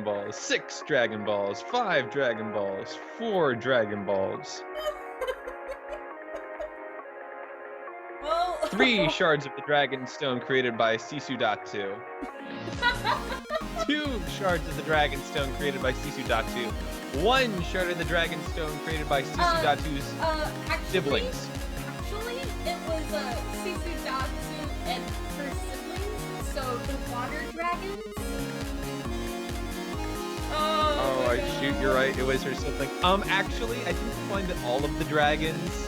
Balls, 6 Dragon Balls, 5 Dragon Balls, 4 Dragon Balls. Well, 3 shards of the Dragon Stone created by Sisu. 2 shards of the Dragon Stone created by Sisu. 1 shard of the Dragon Stone created by Sisu.2's siblings. Actually, it was Sisu and her siblings, so the water dragons. Oh, shoot, you're right. It was her sibling. Actually, I think you'll find that all of the dragons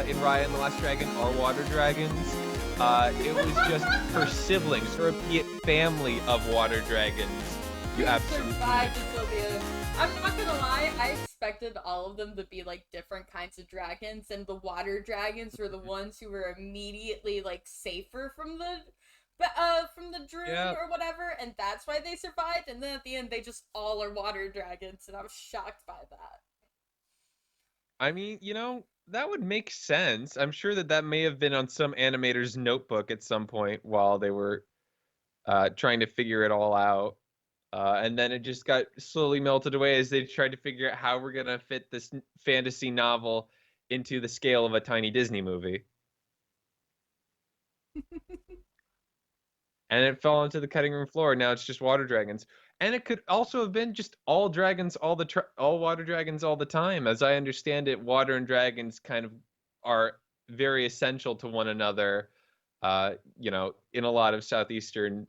in Raya and the Last Dragon are water dragons. It was just her siblings, her immediate family of water dragons. You absolutely survived until the end. I'm not gonna lie, I expected all of them to be like different kinds of dragons, and the water dragons were the ones who were immediately like safer from the Droon or whatever, and that's why they survived. And then at the end, they just all are water dragons, and I was shocked by that. I mean, that would make sense. I'm sure that may have been on some animator's notebook at some point while they were trying to figure it all out. And then it just got slowly melted away as they tried to figure out how we're going to fit this fantasy novel into the scale of a tiny Disney movie. And it fell onto the cutting room floor. Now it's just water dragons. And it could also have been just all dragons, all water dragons all the time. As I understand it, water and dragons kind of are very essential to one another, in a lot of Southeastern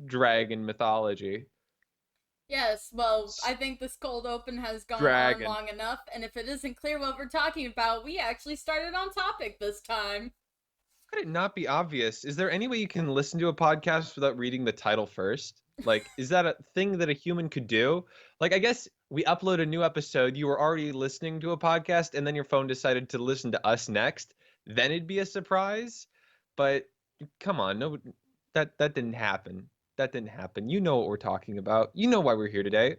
dragon mythology. Yes, well, I think this cold open has gone on long enough, and if it isn't clear what we're talking about, we actually started on topic this time. Could it not be obvious? Is there any way you can listen to a podcast without reading the title first? Like, is that a thing that a human could do? Like, I guess we upload a new episode, you were already listening to a podcast, and then your phone decided to listen to us next. Then it'd be a surprise. But come on, no, that didn't happen. That didn't happen. You know what we're talking about. You know why we're here today.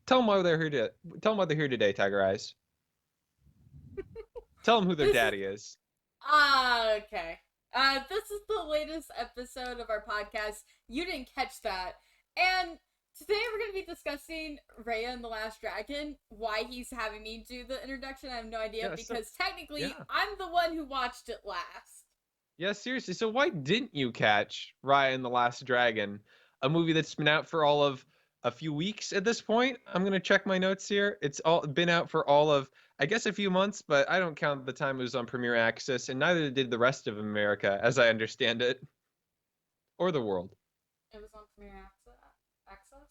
Tell them why they're here. Tell them why they're here today, Tiger Eyes. Tell them who their daddy is. Okay. This is the latest episode of our podcast. You didn't catch that. And today we're going to be discussing Raya and the Last Dragon. Why he's having me do the introduction, I have no idea, because technically I'm the one who watched it last. Yeah, seriously. So why didn't you catch Raya and the Last Dragon, a movie that's been out for all of a few weeks at this point? I'm going to check my notes here. It's all been out for all of, I guess, a few months, but I don't count the time it was on Premiere Access, and neither did the rest of America, as I understand it. Or the world. It was on Premiere Access?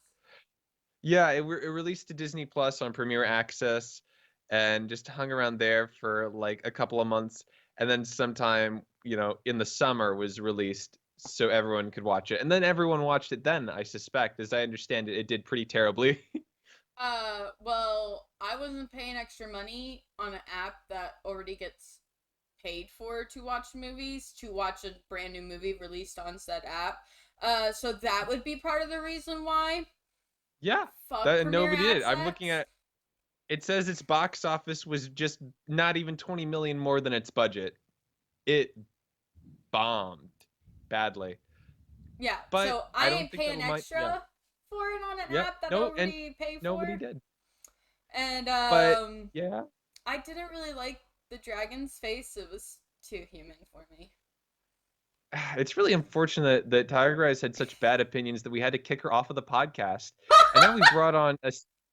Yeah, it released to Disney Plus on Premiere Access and just hung around there for like a couple of months. And then sometime, in the summer was released so everyone could watch it. And then everyone watched it then, I suspect. As I understand it, it did pretty terribly. Well, I wasn't paying extra money on an app that already gets paid for to watch movies, to watch a brand new movie released on said app. So that would be part of the reason why. Yeah, nobody did. I'm looking at it says its box office was just not even 20 million more than its budget. It bombed badly. Yeah, but so I ain't paying extra for it on an app that I already pay for. Nobody did. And but yeah, I didn't really like the dragon's face. It was too human for me. It's really unfortunate that Tiger Eyes had such bad opinions that we had to kick her off of the podcast. And now we brought on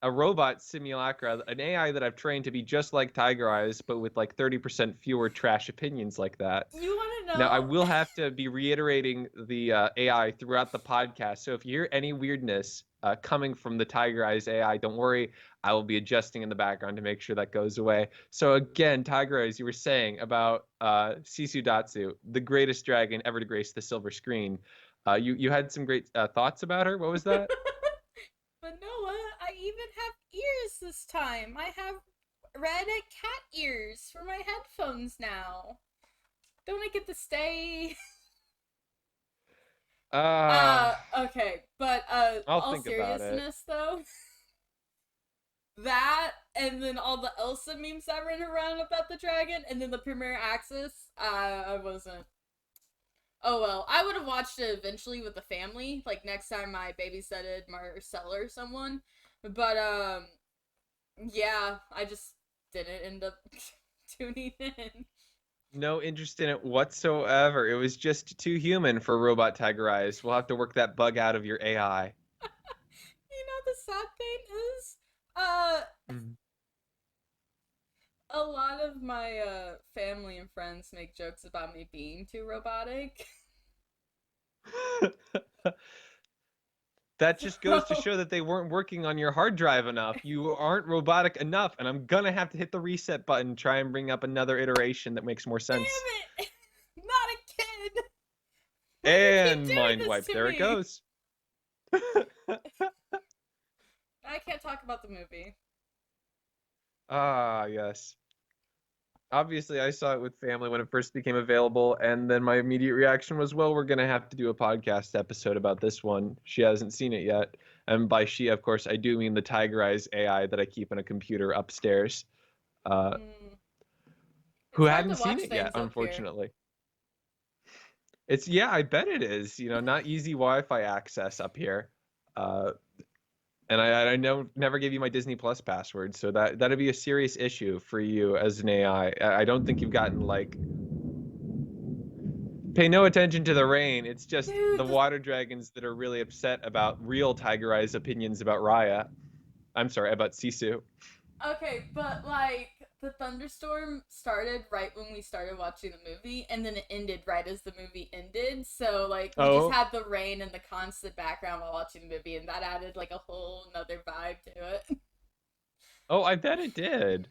a robot simulacra, an AI that I've trained to be just like Tiger Eyes, but with like 30% fewer trash opinions like that. You want to know? Now, I will have to be reiterating the AI throughout the podcast. So if you hear any weirdness coming from the Tiger Eyes AI, don't worry. I will be adjusting in the background to make sure that goes away. So again, Tiger Eyes, you were saying about Sisu, the greatest dragon ever to grace the silver screen. You had some great thoughts about her. What was that? But Noah, I even have ears this time. I have red cat ears for my headphones now. Don't I get to stay? Okay, but all seriousness though, that and then all the Elsa memes that ran around about the dragon, and then the Premiere Access, I wasn't Oh well, I would have watched it eventually with the family, like next time I babysitted Marcella or someone. But yeah, I just didn't end up tuning in. No interest in it whatsoever. It was just too human for Robot Tiger Eyes. We'll have to work that bug out of your AI. The sad thing is, uh, Mhm. a lot of my family and friends make jokes about me being too robotic. That just goes to So show that they weren't working on your hard drive enough. You aren't robotic enough, and I'm gonna have to hit the reset button, try and bring up another iteration that makes more sense. damn it, not again! Why do you keep And doing mind this wipe, to there it me? goes. I can't talk about the movie. Ah, yes. Obviously, I saw it with family when it first became available, and then my immediate reaction was, well, we're gonna have to do a podcast episode about this one. She hasn't seen it yet. And by she, of course, I do mean the Tiger Eyes AI that I keep in a computer upstairs, uh, Mm, who it's hard hadn't to seen watch it yet, things up here. unfortunately. It's yeah, I bet it is. Not easy Wi-Fi access up here. Uh, and I know never gave you my Disney Plus password, so that'd be a serious issue for you as an AI. I don't think you've gotten like pay no attention to the rain. It's just the Dude, water dragons that are really upset about real Tiger Eyes opinions about Raya. I'm sorry, about Sisu. okay, but like the thunderstorm started right when we started watching the movie, and then it ended right as the movie ended. So like we just Oh, had the rain in the constant background while watching the movie, and that added like a whole another vibe to it. oh, I bet it did.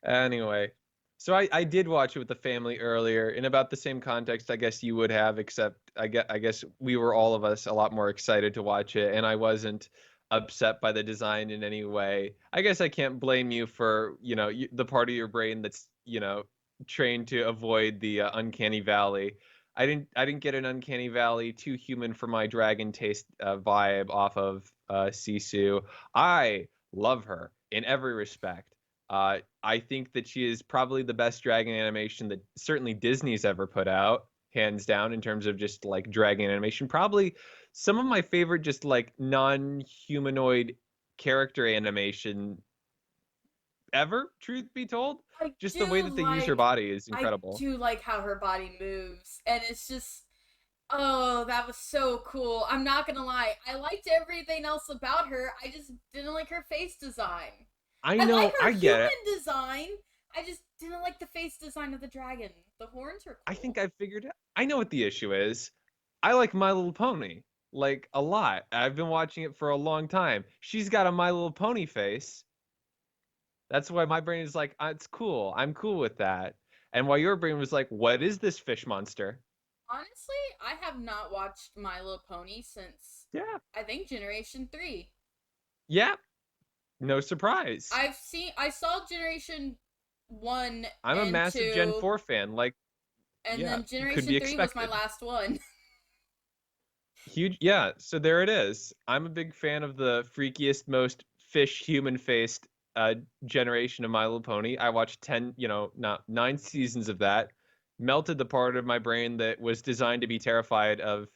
Anyway, so I did watch it with the family earlier in about the same context I guess you would have, except I guess we were all of us a lot more excited to watch it, and I wasn't upset by the design in any way. I guess I can't blame you for, the part of your brain that's, trained to avoid the uncanny valley. I didn't get an uncanny valley too human for my dragon taste vibe off of Sisu. I love her in every respect. I think that she is probably the best dragon animation that certainly Disney's ever put out, hands down, in terms of just like dragon animation. Probably some of my favorite, just like non-humanoid character animation ever, truth be told. I Just the way do that they use her like body is I incredible. do like how her body moves, and it's just oh, that was so cool. I'm not gonna lie, I liked everything else about her. I just didn't like her face design. I I like know, her I get human it. design. I just didn't like the face design of the dragon. The horns are I think cool. I figured it. I know what the issue is. I like My Little Pony like a lot. I've been watching it for a long time. She's got a My Little Pony face. That's why my brain is like, it's cool. I'm cool with that. And why your brain was like, what is this fish monster? Honestly, I have not watched My Little Pony since Yeah. I think Generation 3. Yeah. No surprise. I saw Generation 1 I'm a and massive Gen 2, 4 fan. Like, and yeah, then could Generation be 3 was my expected. last one. Huge. Yeah. So there it is. I'm a big fan of the freakiest, most fish human faced generation of My Little Pony. I watched 10, not 9 seasons of that. Melted the part of my brain that was designed to be terrified of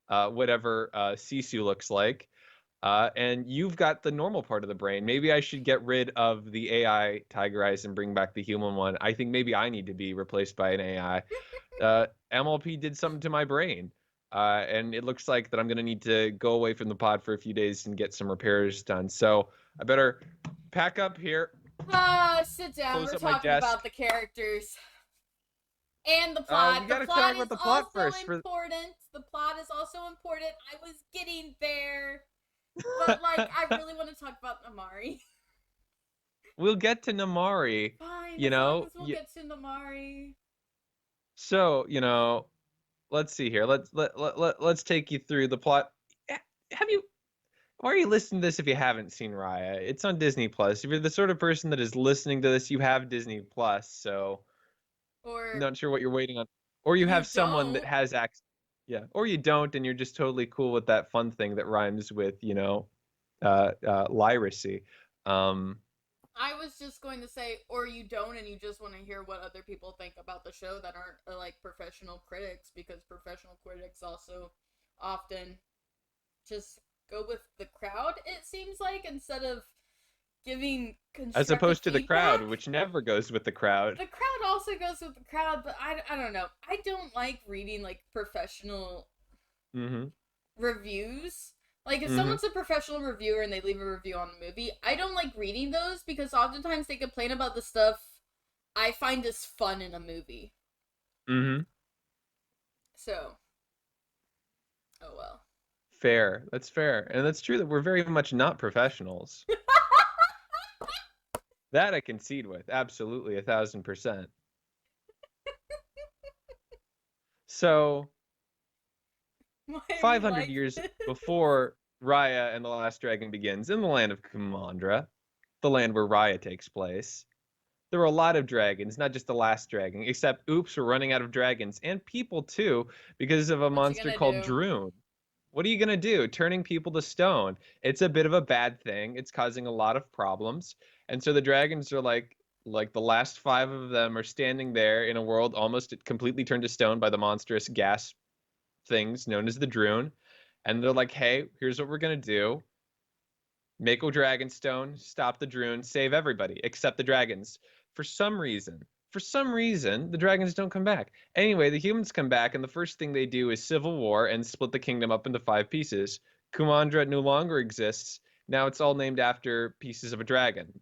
whatever Sisu looks like. And you've got the normal part of the brain. Maybe I should get rid of the AI Tiger Eyes and bring back the human one. I think maybe I need to be replaced by an AI. MLP did something to my brain. And it looks like that I'm going to need to go away from the pod for a few days and get some repairs done. So I better pack up here, Sit down. close We're up my talking about desk. the characters and the We plot. The got to plot talk is about the plot also first. important. The plot is also important. I was getting there. But like I really want to talk about Amari. We'll get to Namari. Fine, You as long know, as we'll get to Amari. so let's see here. Let's take you through the plot. Have you? Why are you listening to this if you haven't seen Raya? It's on Disney Plus. If you're the sort of person that is listening to this, you have Disney Plus. So Or not sure what you're waiting on, or you you have someone that don't. has access. Yeah, or you don't, and you're just totally cool with that fun thing that rhymes with lyracy. Um, I was just going to say, or you don't, and you just want to hear what other people think about the show that aren't like professional critics, because professional critics also often just go with the crowd. It seems like, instead of giving As constructive opposed to the crowd, feedback. which never goes with the crowd. The crowd also goes with the crowd, but I don't know. I don't like reading like professional Mm-hmm. reviews. Like, if Mm-hmm. someone's a professional reviewer and they leave a review on the movie, I don't like reading those because oftentimes they complain about the stuff I find is fun in a movie. Mm-hmm. So, oh well. Fair. That's fair. And that's true that we're very much not professionals. That I concede with. Absolutely, 1,000%. So, Why are we 500 like years this? before Raya and the Last Dragon begins, in the land of Kumandra, the land where Raya takes place, there were a lot of dragons, not just the last dragon, except, oops, we're running out of dragons, and people too, because of a What you monster gonna called do? Droon. What are you going to do? Turning people to stone. It's a bit of a bad thing. It's causing a lot of problems. And so the dragons are like the last five of them are standing there in a world almost completely turned to stone by the monstrous gas things known as the Droon. And they're like, hey, here's what we're going to do. Make a dragon stone, stop the Droon, save everybody except the dragons. For some reason, the dragons don't come back. Anyway, the humans come back, and the first thing they do is civil war and split the kingdom up into five pieces. Kumandra no longer exists. Now it's all named after pieces of a dragon.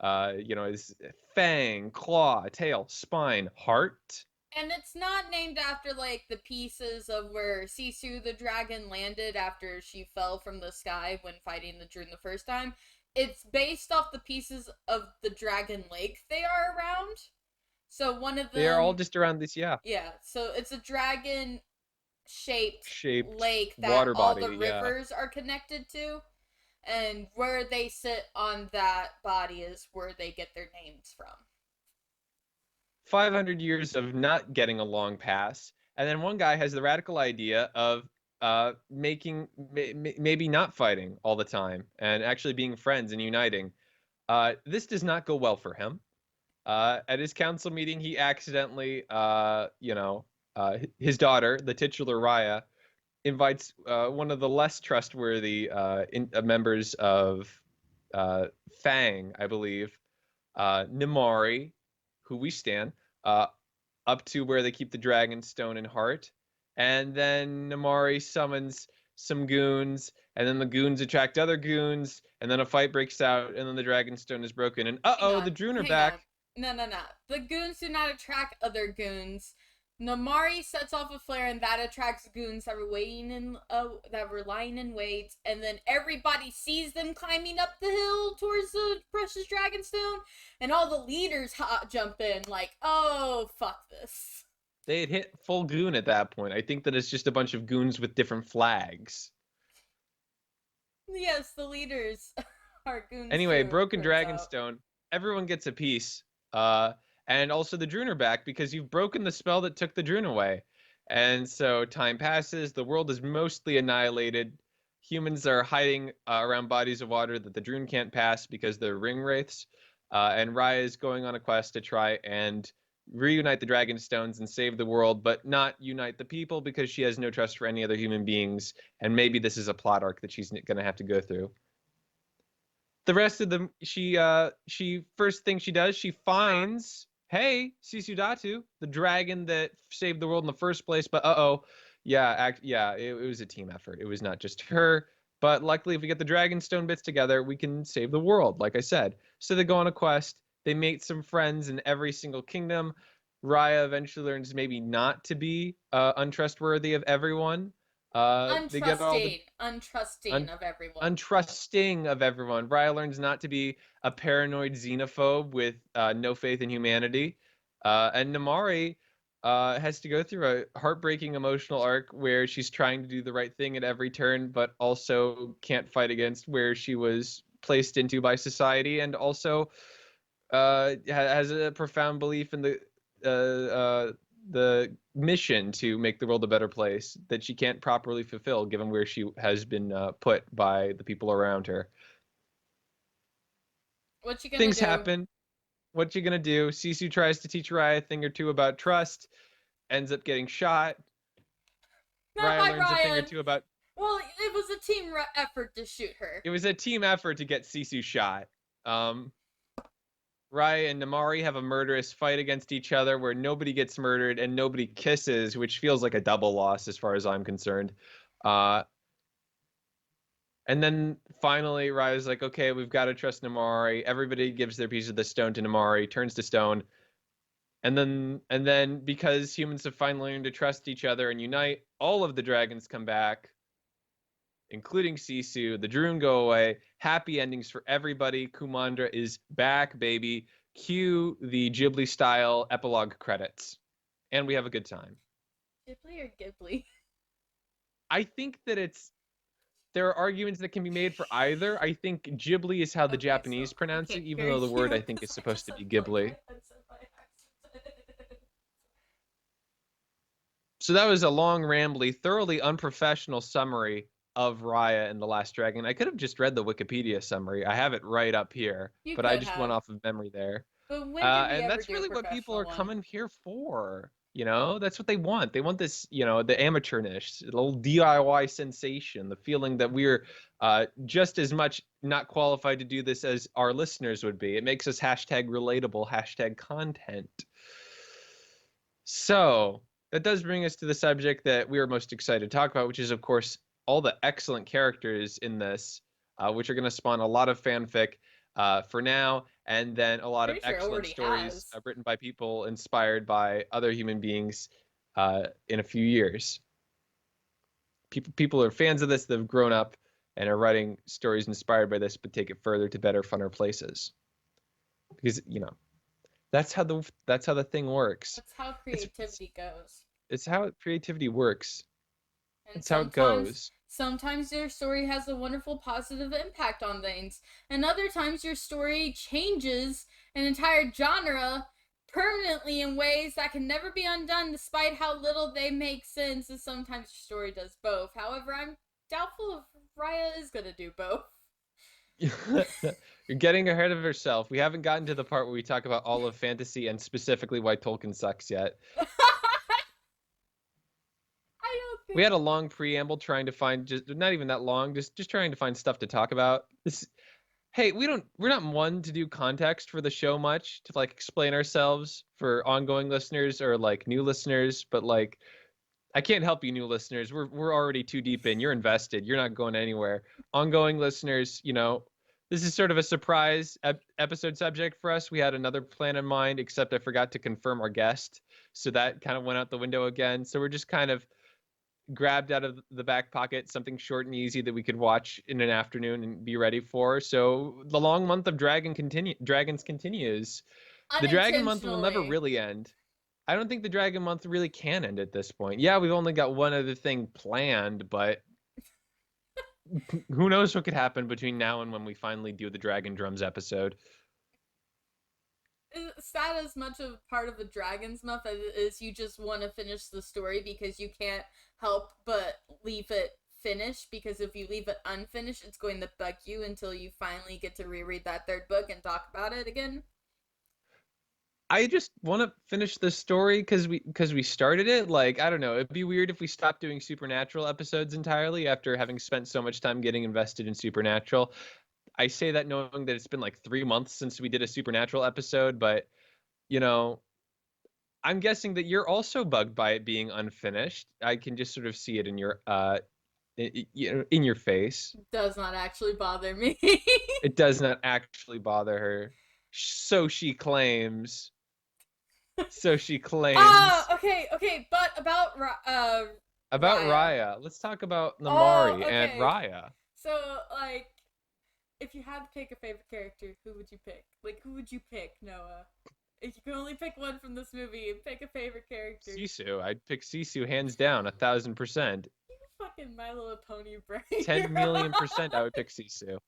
Is fang, claw, tail, spine, heart. And it's not named after like the pieces of where Sisu the dragon landed after she fell from the sky when fighting the Droon the first time. It's based off the pieces of the dragon lake they are around. So one of They are all them, just around this, yeah, yeah, so it's a dragon shaped shaped lake that water all the body, yeah. rivers are connected to. And where they sit on that body is where they get their names from. 500 years of not getting along pass, and then one guy has the radical idea of making maybe not fighting all the time and actually being friends and uniting. This does not go well for him. At his council meeting, he accidentally, his daughter, the titular Raya, invites one of the less trustworthy members of Fang, I believe, Nimari, who we stand, uh, up to where they keep the dragon stone and heart. And then Namari summons some goons, and then the goons attract other goons, and then a fight breaks out, and then the dragon stone is broken. And Hang uh-oh, the on, Droon are hang on. back. No, no, no. The goons do not attract other goons. Namari sets off a flare, and that attracts goons that were waiting in, that were lying in wait. And then everybody sees them climbing up the hill towards the precious dragonstone, and all the leaders jump in, like, "Oh, fuck this." They had hit full goon at that point. I think that it's just a bunch of goons with different flags. Yes, the leaders are goons Anyway, too. broken Turns out. Dragonstone, everyone gets a piece. Uh, and also the Droon are back because you've broken the spell that took the Droon away. And so time passes, the world is mostly annihilated. Humans are hiding around bodies of water that the Droon can't pass because they're ring wraiths. And Raya is going on a quest to try and reunite the Dragon Stones and save the world, but not unite the people because she has no trust for any other human beings. And maybe this is a plot arc that she's going to have to go through. The rest of them, she first thing she does, she finds, hey, Sisu, the dragon that saved the world in the first place. But it was a team effort. It was not just her. But luckily, if we get the dragon stone bits together, we can save the world, like I said. So they go on a quest. They make some friends in every single kingdom. Raya eventually learns maybe not to be untrustworthy of everyone. They get all the Untrusting un- of everyone. untrusting of everyone. Raya learns not to be a paranoid xenophobe with no faith in humanity. And Namari has to go through a heartbreaking emotional arc where she's trying to do the right thing at every turn, but also can't fight against where she was placed into by society, and also has a profound belief in the mission to make the world a better place that she can't properly fulfill given where she has been put by the people around her. What you gonna Things do? happen. What you gonna do? Sisu tries to teach Raya a thing or two about trust, ends up getting shot. Not Raya by learns a thing or Ryan. two about. Well, it was a team effort to shoot her. It was a team effort to get Sisu shot. Raya and Namari have a murderous fight against each other where nobody gets murdered and nobody kisses, which feels like a double loss as far as I'm concerned. Uh, and then finally, Raya's like, okay, we've got to trust Namari. Everybody gives their piece of the stone to Namari, turns to stone. And then because humans have finally learned to trust each other and unite, all of the dragons come back, including Sisu. The Droon go away. Happy endings for everybody. Kumandra is back, baby. Cue the Ghibli style epilogue credits. And we have a good time. Ghibli or Ghibli? I think that there are arguments that can be made for either. I think Ghibli is how the Okay, so Japanese pronounce it, even very though the word I cute. think is 'Cause I supposed just to be unplugged my Ghibli. headset by accident. So that was a long, rambly, thoroughly unprofessional summary of Raya and the Last Dragon. I could have just read the Wikipedia summary. I have it right up here, You but I could just went have. off of memory there. But when did we And ever that's do a really what people professional are one? coming here for. That's what they want. They want this, the amateurness, a little DIY sensation, the feeling that we're just as much not qualified to do this as our listeners would be. It makes us hashtag relatable, hashtag content. So that does bring us to the subject that we are most excited to talk about, which is, of course, all the excellent characters in this, which are going to spawn a lot of fanfic for now, and then a lot of Pretty sure it excellent already stories has. written by people inspired by other human beings in a few years. People are fans of this that have grown up and are writing stories inspired by this, but take it further to better, funner places. Because that's how the thing works. That's how It's creativity goes. it's how creativity works. And That's how it goes. sometimes your story has a wonderful positive impact on things, and other times your story changes an entire genre permanently in ways that can never be undone despite how little they make sense, and sometimes your story does both. However, I'm doubtful if Raya is going to do both. You're getting ahead of yourself. We haven't gotten to the part where we talk about all of fantasy and specifically why Tolkien sucks yet. I don't We think. had a long preamble trying to find, just not even that long, just trying to find stuff to talk about. Hey, we're not one to do context for the show much to like explain ourselves for ongoing listeners or like new listeners, but like I can't help you new listeners. We're already too deep in. You're invested. You're not going anywhere. Ongoing listeners, this is sort of a surprise episode subject for us. We had another plan in mind, except I forgot to confirm our guest, so that kind of went out the window again. So we're just kind of grabbed out of the back pocket something short and easy that we could watch in an afternoon and be ready for. So the long month of Dragons continues. The Dragon month will never Unintentionally. really end. I don't think the Dragon month really can end at this point. Yeah, we've only got one other thing planned, but who knows what could happen between now and when we finally do the Dragon Drums episode. Is that as much of part of the Dragon's Month as it is you just want to finish the story because you can't help but leave it finished, because if you leave it unfinished, it's going to bug you until you finally get to reread that third book and talk about it again? I just want to finish the story because we started it. Like, I don't know, it'd be weird if we stopped doing Supernatural episodes entirely after having spent so much time getting invested in Supernatural. I say that knowing that it's been like 3 months since we did a Supernatural episode, but you know, I'm guessing that you're also bugged by it being unfinished. I can just sort of see it in your in your face. Does not actually bother me. It does not actually bother her. So she claims. So she Ah, claims. okay, but about About Raya. Raya, let's talk about Oh, Namari and okay. Raya. So, like, if you had to pick a favorite character, who would you pick? Like, who would you pick, Noah? If you could only pick one from this movie, pick a favorite character. Sisu, I'd pick Sisu hands down, 1,000%. You fucking My Little Pony brain. 10,000,000%, I would pick Sisu. I'm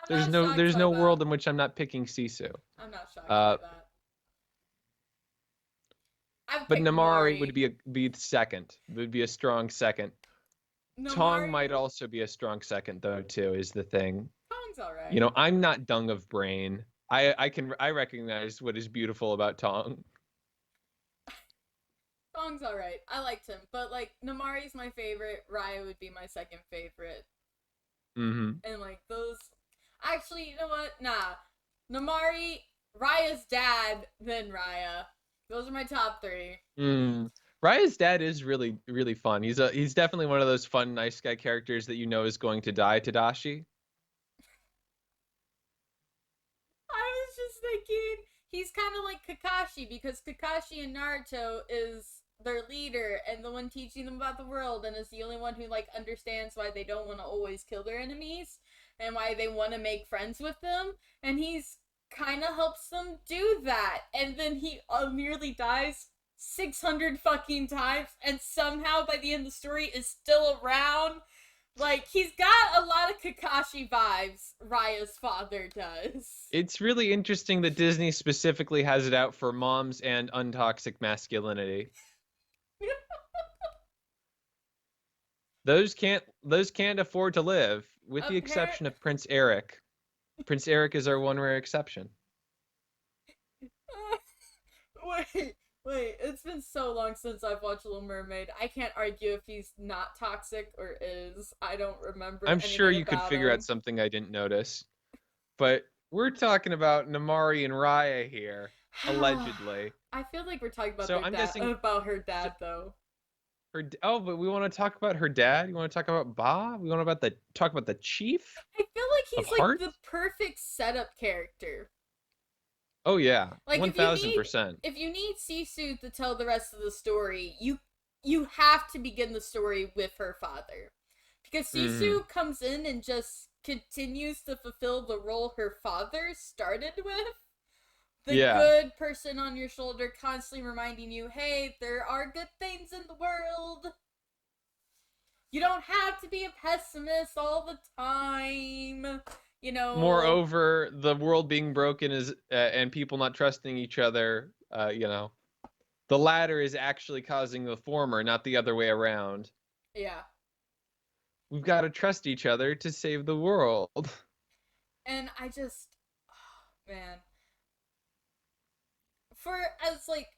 There's not no shocked there's by no that. world in which I'm not picking Sisu. I'm not shocked Uh, by that. I'd but pick Namari Namari. would be second. Would be a strong second. Tong Namari. might also be a strong second though too. Is the thing. Tong Song's You alright. know, I'm not dung of brain. I recognize what is beautiful about Tong. Song's alright. I liked him, but like Namari's my favorite. Raya would be my second favorite, Mm-hmm. and like those. Actually, you know what? Nah, Namari, Raya's dad, then Raya. Those are my top three. Mm. Raya's dad is really fun. He's definitely one of those fun, nice guy characters that you know is going to die, Tadashi. I was just thinking he's kind of like Kakashi because Kakashi in Naruto is their leader and the one teaching them about the world and is the only one who like understands why they don't want to always kill their enemies and why they want to make friends with them, and he's kind of helps them do that, and then he nearly dies 600 fucking times and somehow by the end of the story is still around. Like, he's got a lot of Kakashi vibes, Raya's father does. It's really interesting that Disney specifically has it out for moms and untoxic masculinity. Those can't afford to live, with the Appar- exception of Prince Eric. Prince Eric is our one rare exception. wait, wait. It's been so long since I've watched Little Mermaid. I can't argue if he's not toxic or is. I don't remember I'm sure anything you could about figure out him. something I didn't notice, but we're talking about Namari and Raya here, allegedly. I feel like we're talking about So their I'm dad, guessing about her so dad, though. but we want to talk about her dad. You want to talk about Ba? We want about the talk about the chief I feel like of he's like the hearts? perfect setup character. Oh yeah, Like one thousand percent. if you need Sisu to tell the rest of the story, you have to begin the story with her father. Because Mm-hmm. Sisu comes in and just continues to fulfill the role her father started with. The Yeah, good person on your shoulder, constantly reminding you, hey, there are good things in the world. You don't have to be a pessimist all the time. You know, moreover, the world being broken is and people not trusting each other. The latter is actually causing the former, not the other way around. yeah. We've got to trust each other to save the world. And I just, oh, man, for as like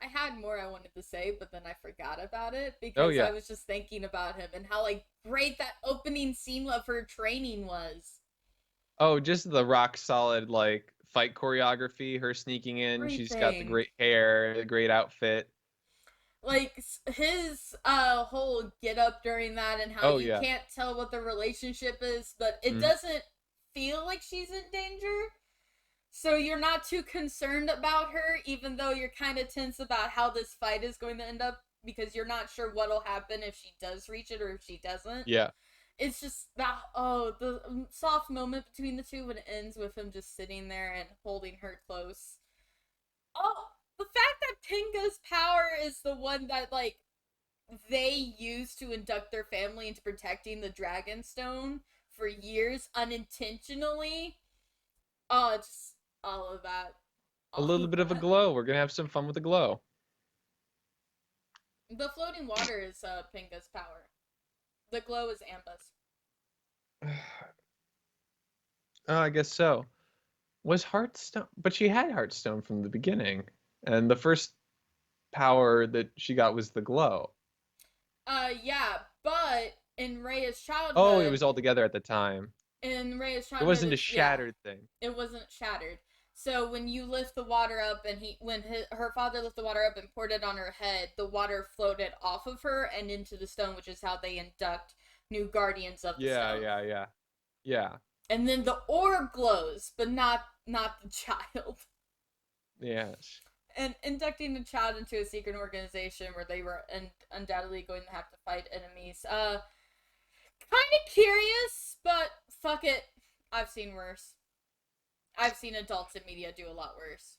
I had more I wanted to say, but then I forgot about it Oh because I yeah. was just thinking about him and how like great that opening scene of her training was. Oh, just the rock solid like fight choreography. Her sneaking in. She's got the Everything. great hair, the great outfit. Like his whole get up during that and how Oh you yeah. can't tell what the relationship is, but it Mhm. doesn't feel like she's in danger. So you're not too concerned about her, even though you're kind of tense about how this fight is going to end up because you're not sure what'll happen if she does reach it or if she doesn't. Yeah. It's just that the soft moment between the two when it ends with him just sitting there and holding her close. Oh, the fact that Tenga's power is the one that like they used to induct their family into protecting the Dragon Stone for years unintentionally. Oh, just all of that. A All little of bit of a that. glow. We're gonna have some fun with the glow. The floating water is Pinga's power. The glow is Amba's. I guess so. Was Hearthstone, but she had Hearthstone from the beginning, and the first power that she got was the glow. Yeah, but Oh, it was all together at the time. in Raya's It childhood, wasn't a it's yeah, shattered thing. it wasn't shattered. So when you lift the water up, and her father lifted the water up and poured it on her head, the water floated off of her and into the stone, which is how they induct new guardians of the Yeah, stone. yeah, yeah, yeah, And then the orb glows, but not the child. yes. And inducting a child into a secret organization where they were undoubtedly going to have to fight enemies. Kind of curious, but fuck it. I've seen worse. I've seen adults in media do a lot worse.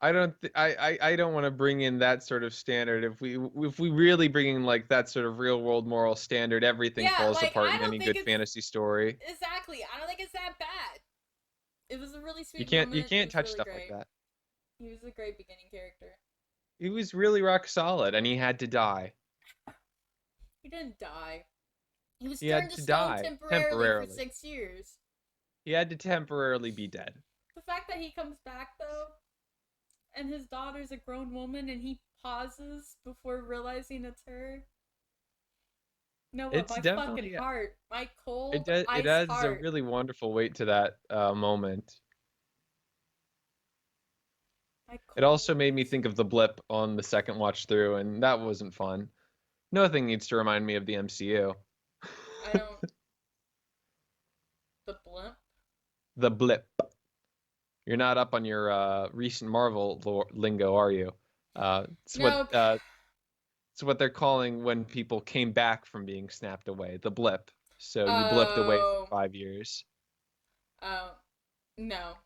I don't want to bring in that sort of standard. If we really bring in like that sort of real world moral standard, everything Yeah, falls like apart I in don't any think good it's fantasy story. exactly. I don't think it's that bad. It was a really You sweet can't you moment. It can't was touch really stuff like great. that. He was a great beginning character. He was really rock solid, and he had to die. He didn't die. He was He turned had to to stone die temporarily for temporarily. 6 years. He had to temporarily be dead. The fact that he comes back though, and his daughter's a grown woman, and he pauses before realizing it's her. No, what? It's My fucking definitely heart, my it cold does it ice adds a heart. really wonderful weight to that moment. My It cold also made me ice think of the blip on the second watch through, and that wasn't fun. Nothing needs to remind me of the MCU. I don't. The blimp. The blip. You're not up on your recent Marvel lingo, are you? It's what Nope. it's what they're calling when people came back from being snapped away, the blip. So you blipped away for Oh. 5 years. Oh. No.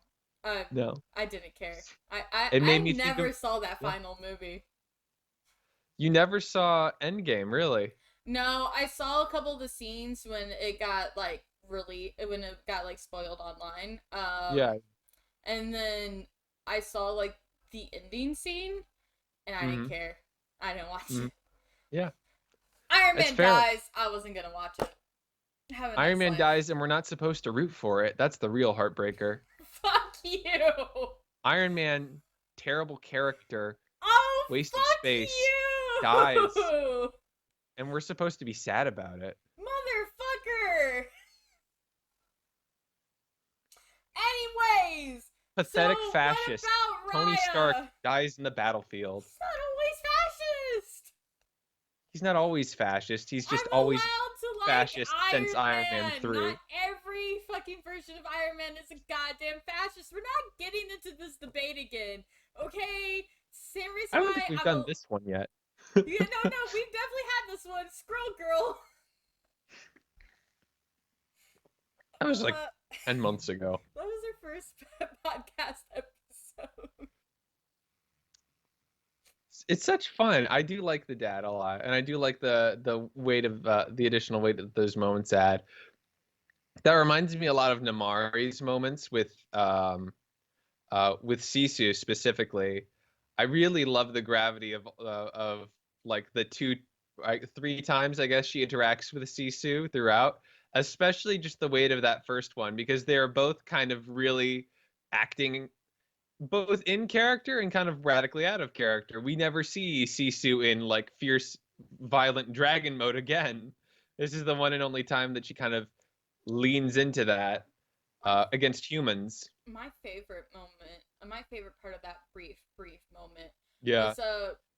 Uh, No, I didn't care. I it made I me think never of saw that yeah. final movie. You never saw Endgame, really? No, I saw a couple of the scenes when it got like when it got like spoiled online. Yeah. And then I saw like the ending scene, and I didn't hmm care. I didn't watch hmm it. Yeah, Iron that's Man fair. dies. I wasn't gonna watch it. Have a Iron nice Man life. dies, and we're not supposed to root for it. That's the real heartbreaker. Fuck you. Iron Man, terrible character, Oh waste of fuck space, dies, you, and we're supposed to be sad about it. motherfucker. Anyways, so Pathetic what fascist. about Tony Stark Raya? dies in the battlefield. He's not always fascist. He's not always fascist. He's just I'm always allowed to like fascist since Iron Iron Man Man. Not 3. every fucking version of Iron Man is a goddamn fascist. We're not getting into this debate again, okay? Same reason I don't why think we've I'm done a. this one yet. Yeah, no, we've definitely had this one. Squirrel Girl. That was like Uh, 10 months ago. that was our first podcast episode. It's such fun. I do like the dad a lot, and I do like the weight of the additional weight that those moments add. That reminds me a lot of Namari's moments with Sisu specifically. I really love the gravity of like the three times I guess she interacts with Sisu throughout, especially just the weight of that first one because they're both kind of really acting both in character and kind of radically out of character. We never see Sisu in like fierce, violent dragon mode again. This is the one and only time that she kind of leans into that My against humans. my favorite moment, my favorite part of that brief moment Yeah, is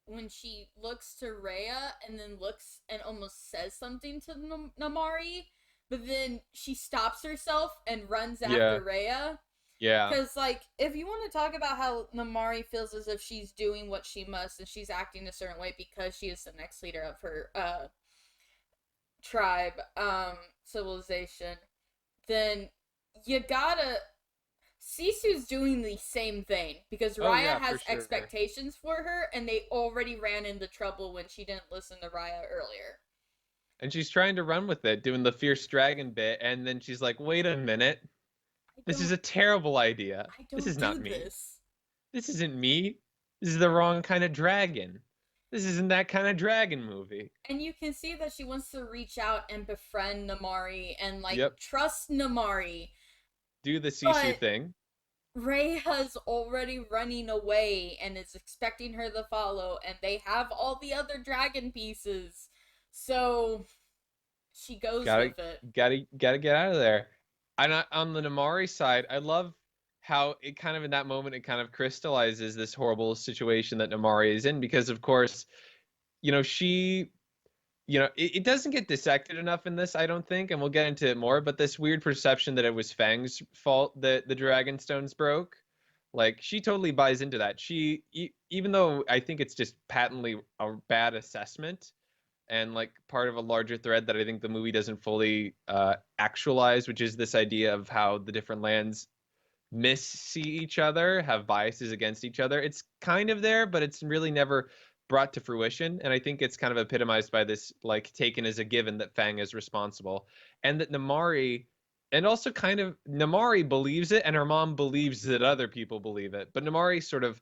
when she looks to Rhea and then looks and almost says something to Namari, but then she stops herself and runs yeah, after Rhea. yeah. Because, like, if you want to talk about how Namari feels as if she's doing what she must and she's acting a certain way because she is the next leader of her tribe, civilization, then you gotta. Sisu's doing the same thing because Oh Raya yeah, for has sure. expectations for her, and they already ran into trouble when she didn't listen to Raya earlier. And she's trying to run with it, doing the fierce dragon bit, and then she's like, "Wait a minute, I this is don't. a terrible idea. I This don't is not do me. this. This isn't me. This is the wrong kind of dragon. This isn't that kind of dragon movie." And you can see that she wants to reach out and befriend Namari and like Yep, trust Namari, do the Sisu but thing. Reyha's already running away and is expecting her to follow, and they have all the other dragon pieces. So she goes Gotta with it. gotta get out of there. And on the Namari side, I love how it kind of in that moment it kind of crystallizes this horrible situation that Namari is in because of course, she it doesn't get dissected enough in this, I don't think, and we'll get into it more, but this weird perception that it was Fang's fault that the Dragon Stones broke, like she totally buys into that. Even though I think it's just patently a bad assessment and like part of a larger thread that I think the movie doesn't fully actualize, which is this idea of how the different lands miss each other, have biases against each other. It's kind of there, but it's really never brought to fruition. And I think it's kind of epitomized by this, like taken as a given that Fang is responsible, and that Namari, and also kind of Namari believes it, and her mom believes that other people believe it. But Namari sort of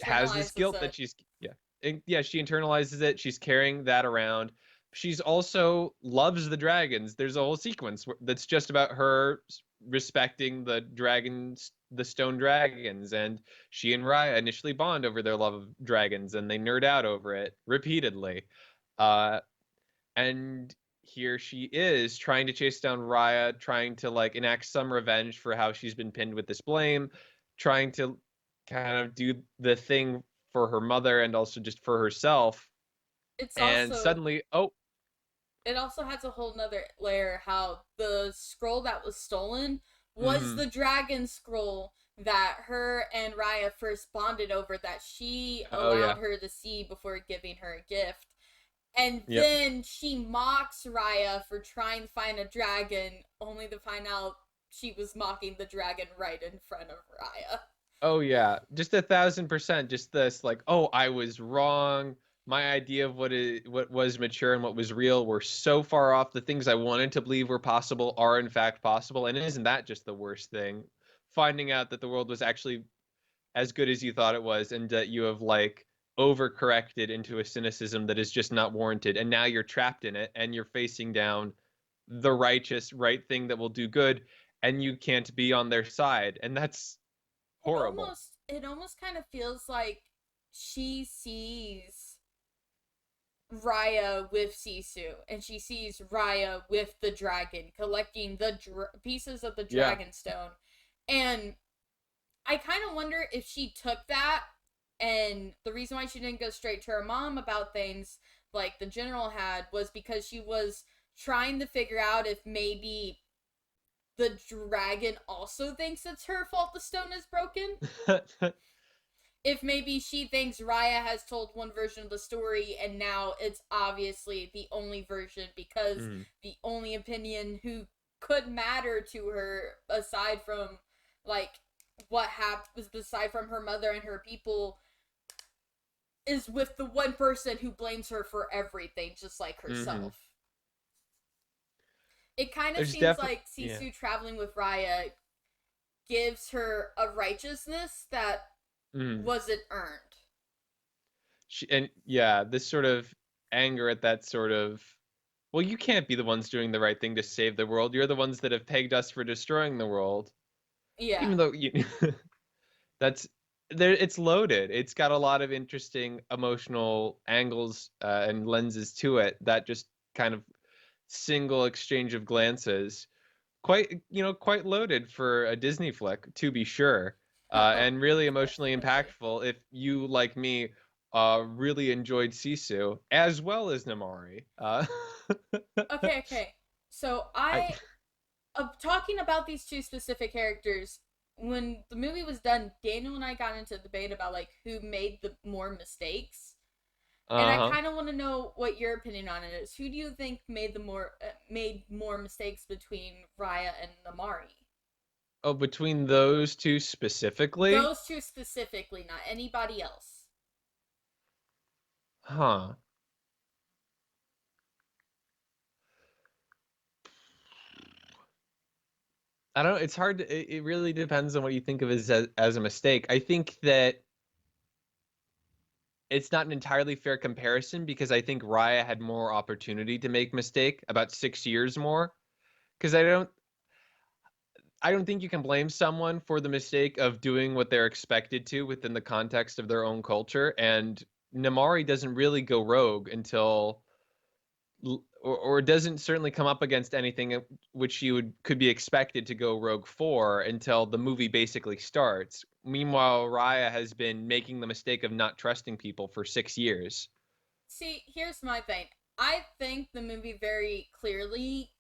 has this Internalizes guilt it. that she's yeah, and yeah, she internalizes it. She's carrying that around. she's also loves the dragons. There's a whole sequence that's just about her respecting the dragons, the stone dragons, and she and Raya initially bond over their love of dragons, and they nerd out over it repeatedly. Uh, and here she is trying to chase down Raya, trying to like enact some revenge for how she's been pinned with this blame, trying to kind of do the thing for her mother and also just for herself. It's And also suddenly, oh, it also has a whole nother layer how the scroll that was stolen was mm-hmm. the dragon scroll that her and Raya first bonded over, that she Oh allowed yeah, her to see before giving her a gift. And yep. then she mocks Raya for trying to find a dragon, only to find out she was mocking the dragon right in front of Raya. Oh yeah, just 1,000%. Just this, like, oh, I was wrong. My idea of what was mature and what was real were so far off. The things I wanted to believe were possible are in fact possible. And isn't that just the worst thing? Finding out that the world was actually as good as you thought it was, and that you have like overcorrected into a cynicism that is just not warranted, and now you're trapped in it, and you're facing down the righteous right thing that will do good, and you can't be on their side, and that's horrible. It almost kind of feels like she sees Raya with Sisu, and she sees Raya with the dragon, collecting the pieces of the Yeah. dragon stone. And I kind of wonder if she took that, and the reason why she didn't go straight to her mom about things like the general had was because she was trying to figure out if maybe the dragon also thinks it's her fault the stone is broken. If maybe she thinks Raya has told one version of the story and now it's obviously the only version because Mm. the only opinion who could matter to her aside from like what happens aside from her mother and her people is with the one person who blames her for everything just like Mm-hmm. herself. It kind of There's seems definitely, like yeah. Sisu traveling with Raya gives her a righteousness that Mm. wasn't earned. And yeah, this sort of anger at that sort of, well, you can't be the ones doing the right thing to save the world. You're the ones that have pegged us for destroying the world. Yeah. Even though you, that's there, it's loaded. It's got a lot of interesting emotional angles and lenses to it. That just kind of single exchange of glances, quite quite loaded for a Disney flick, to be sure, Oh, and really emotionally definitely. impactful. If you, like me, really enjoyed Sisu as well as Namari. Okay. So I talking about these two specific characters, when the movie was done, Daniel and I got into a debate about like who made the more mistakes, and I uh-huh. kind of want to know what your opinion on it is. Who do you think made more mistakes between Raya and Namari? Oh, between those two specifically, Those two specifically, not anybody else. huh? I don't know. It's hard to, it really depends on what you think of as a mistake. I think that it's not an entirely fair comparison because I think Raya had more opportunity to make mistake, about 6 years more. Because I don't think you can blame someone for the mistake of doing what they're expected to within the context of their own culture. And Namari doesn't really go rogue until or doesn't certainly come up against anything which you could be expected to go rogue for until the movie basically starts. Meanwhile, Raya has been making the mistake of not trusting people for 6 years. See, here's my thing. I think the movie very clearly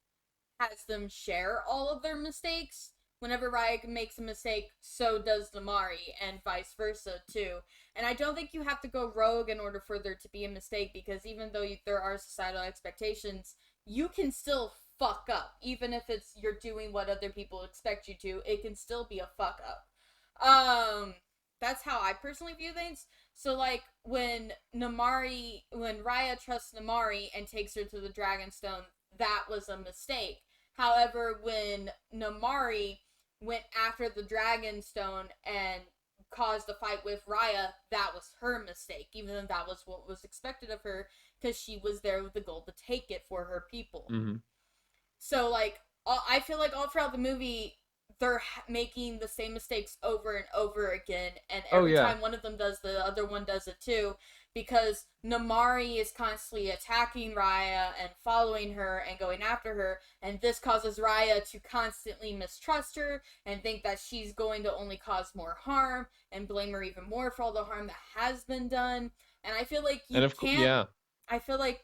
has them share all of their mistakes. Whenever Raya makes a mistake, so does Namari, and vice versa too. And I don't think you have to go rogue in order for there to be a mistake, because even though there are societal expectations, you can still fuck up. Even if it's you're doing what other people expect you to, it can still be a fuck up. That's how I personally view things. So like when Raya trusts Namari and takes her to the Dragonstone, that was a mistake. However, when Namari went after the Dragonstone and caused the fight with Raya, that was her mistake, even though that was what was expected of her, because she was there with the goal to take it for her people. Mm-hmm. So, like, I feel like all throughout the movie, they're making the same mistakes over and over again, and every time one of them does, the other one does it too, because Namari is constantly attacking Raya and following her and going after her, and this causes Raya to constantly mistrust her and think that she's going to only cause more harm and blame her even more for all the harm that has been done. And I feel like you can't. I feel like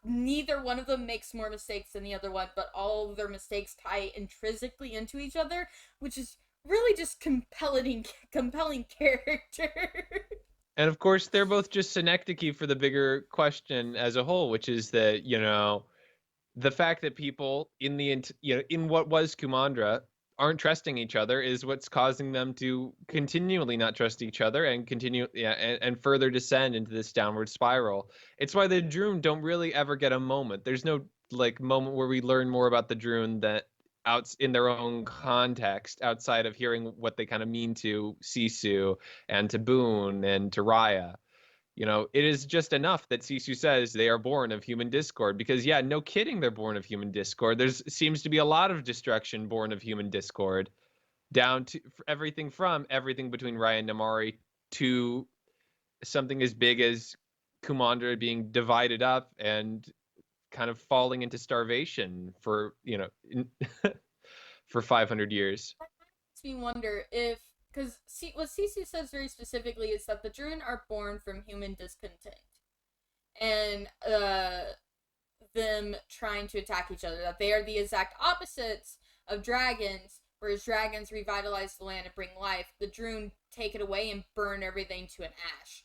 neither one of them makes more mistakes than the other one, but all of their mistakes tie intrinsically into each other, which is really just compelling character. And of course, they're both just synecdoche for the bigger question as a whole, which is that, the fact that people in what was Kumandra aren't trusting each other is what's causing them to continually not trust each other and continue and further descend into this downward spiral. It's why the Droon don't really ever get a moment. There's no like moment where we learn more about the Droon that out in their own context outside of hearing what they kind of mean to Sisu and to Boone and to Raya. It is just enough that Sisu says they are born of human discord because, yeah, no kidding, they're born of human discord. Seems to be a lot of destruction born of human discord, down to everything between Raya and Namari to something as big as Kumandra being divided up and kind of falling into starvation for, for 500 years. That makes me wonder if, because what Sisu says very specifically is that the Droon are born from human discontent and them trying to attack each other. That they are the exact opposites of dragons, whereas dragons revitalize the land and bring life. The Droon take it away and burn everything to an ash.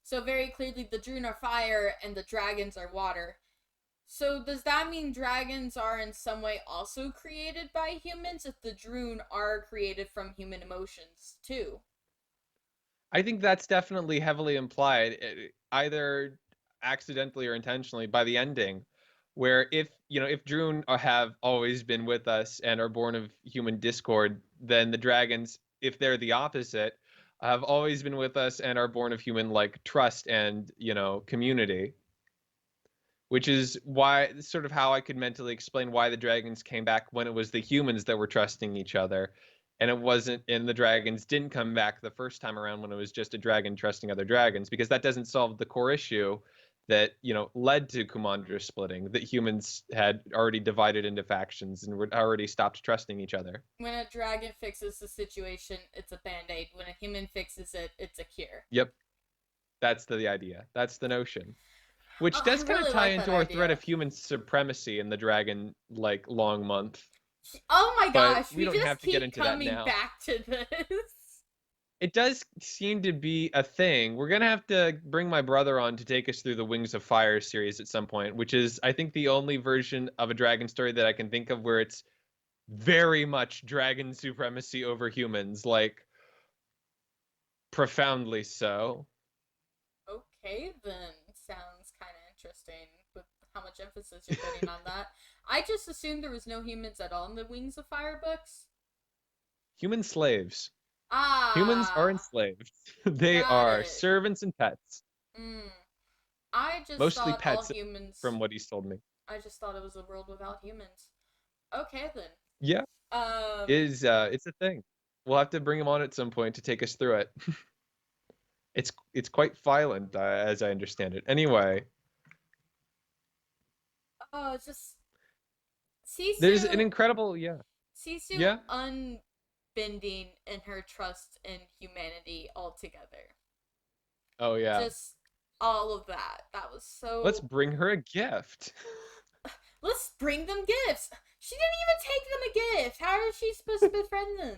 So very clearly, the Droon are fire and the dragons are water. So does that mean dragons are in some way also created by humans if the Droon are created from human emotions too? I think that's definitely heavily implied, either accidentally or intentionally by the ending, where if Droon have always been with us and are born of human discord, then the dragons, if they're the opposite, have always been with us and are born of human like trust and community. Which is why, sort of how I could mentally explain why the dragons came back when it was the humans that were trusting each other. And the dragons didn't come back the first time around when it was just a dragon trusting other dragons, because that doesn't solve the core issue that, led to Kumandra splitting, that humans had already divided into factions and were already stopped trusting each other. When a dragon fixes the situation, it's a band-aid. When a human fixes it, it's a cure. Yep. That's the idea. That's the notion. Which does kind of tie into our threat of human supremacy in the dragon, long month. Oh my gosh, we don't have to get into that now. Back to this. It does seem to be a thing. We're going to have to bring my brother on to take us through the Wings of Fire series at some point, which is, I think, the only version of a dragon story that I can think of where it's very much dragon supremacy over humans, profoundly so. Okay, then. Sounds kind of interesting with how much emphasis you're putting on that. I just assumed there was no humans at all in the Wings of Fire books. Human slaves. Ah. Humans are enslaved. They are servants and pets. I just mostly thought pets, all humans. From what he's told me. I just thought it was a world without humans. Okay then. Yeah. It's a thing. We'll have to bring him on at some point to take us through it. It's quite violent, as I understand it. Anyway. Oh, just Sisu. There's an incredible, Sisu unbending in her trust in humanity altogether. Oh yeah. Just all of that. That was so. Let's bring her a gift. Let's bring them gifts. She didn't even take them a gift. How is she supposed to befriend them?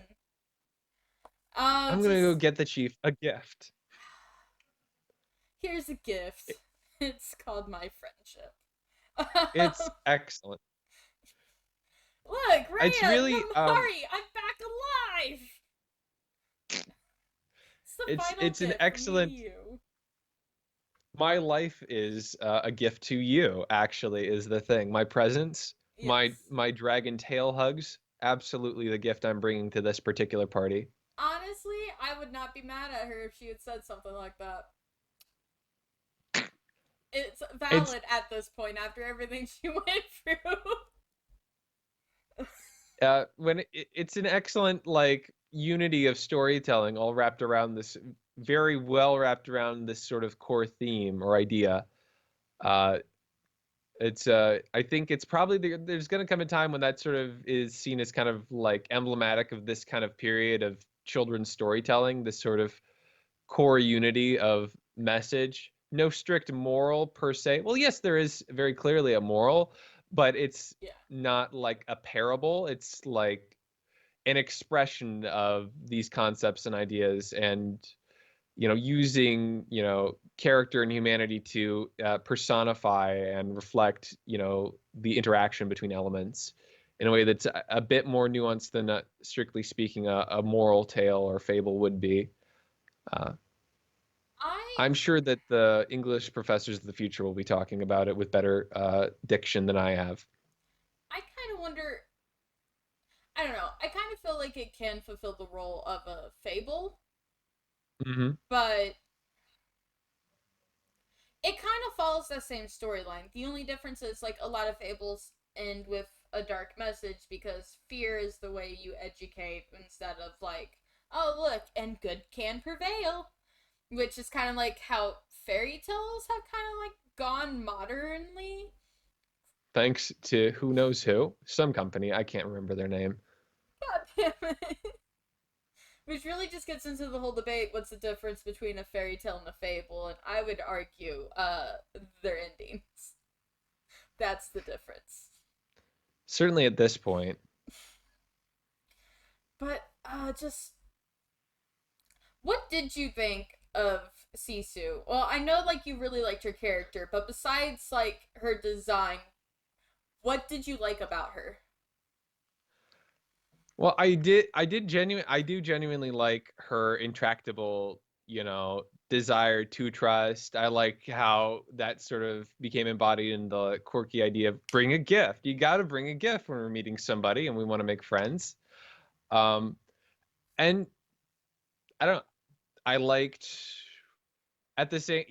I'm gonna go get the chief a gift. Here's a gift. It's called my friendship. It's excellent. Look, Raya, it's really Namari, I'm back alive. It's an excellent. My life is a gift to you. Actually, is the thing. My presence, yes. my dragon tail hugs, absolutely the gift I'm bringing to this particular party. Honestly, I would not be mad at her if she had said something like that. It's It's valid at this point after everything she went through. when it's an excellent like unity of storytelling, all wrapped around this very well wrapped around this sort of core theme or idea. Uh, it's I think it's probably there's going to come a time when that sort of is seen as kind of like emblematic of this kind of period of children's storytelling, this sort of core unity of message. No strict moral per se. Well, yes, there is very clearly a moral, but it's Yeah. not like a parable. It's like an expression of these concepts and ideas, and using character and humanity to personify and reflect the interaction between elements in a way that's a bit more nuanced than strictly speaking a moral tale or fable would be. uh, I I'm sure that the English professors of the future will be talking about it with better diction than I have. I kind of wonder. I don't know. I kind of feel like it can fulfill the role of a fable, Hmm. but it kind of follows that same storyline. The only difference is like a lot of fables end with a dark message because fear is the way you educate instead of like, oh look, and good can prevail, which is kind of like how fairy tales have kind of like gone modernly. Thanks to who knows who, some company, I can't remember their name. God damn it. Which really just gets into the whole debate, what's the difference between a fairy tale and a fable, and I would argue their endings. That's the difference. Certainly at this point. But just what did you think of Sisu? Well, I know like you really liked her character, but besides like her design, what did you like about her? Well, I do genuinely like her intractable, desire to trust. I like how that sort of became embodied in the quirky idea of bring a gift. You got to bring a gift when we're meeting somebody and we want to make friends. Um, and I don't, I liked at the same,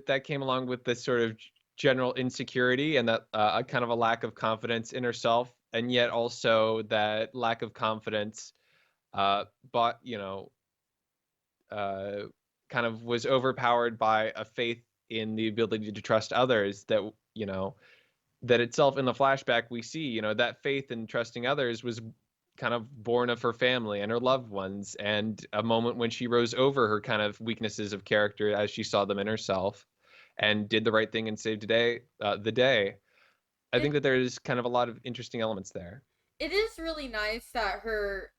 that came along with this sort of general insecurity and that a kind of a lack of confidence in herself, and yet also that lack of confidence, but uh, kind of was overpowered by a faith in the ability to trust others that itself in the flashback we see that faith in trusting others was kind of born of her family and her loved ones, and a moment when she rose over her kind of weaknesses of character as she saw them in herself and did the right thing and saved the day. I think It that there's kind of a lot of interesting elements there. it is really nice that her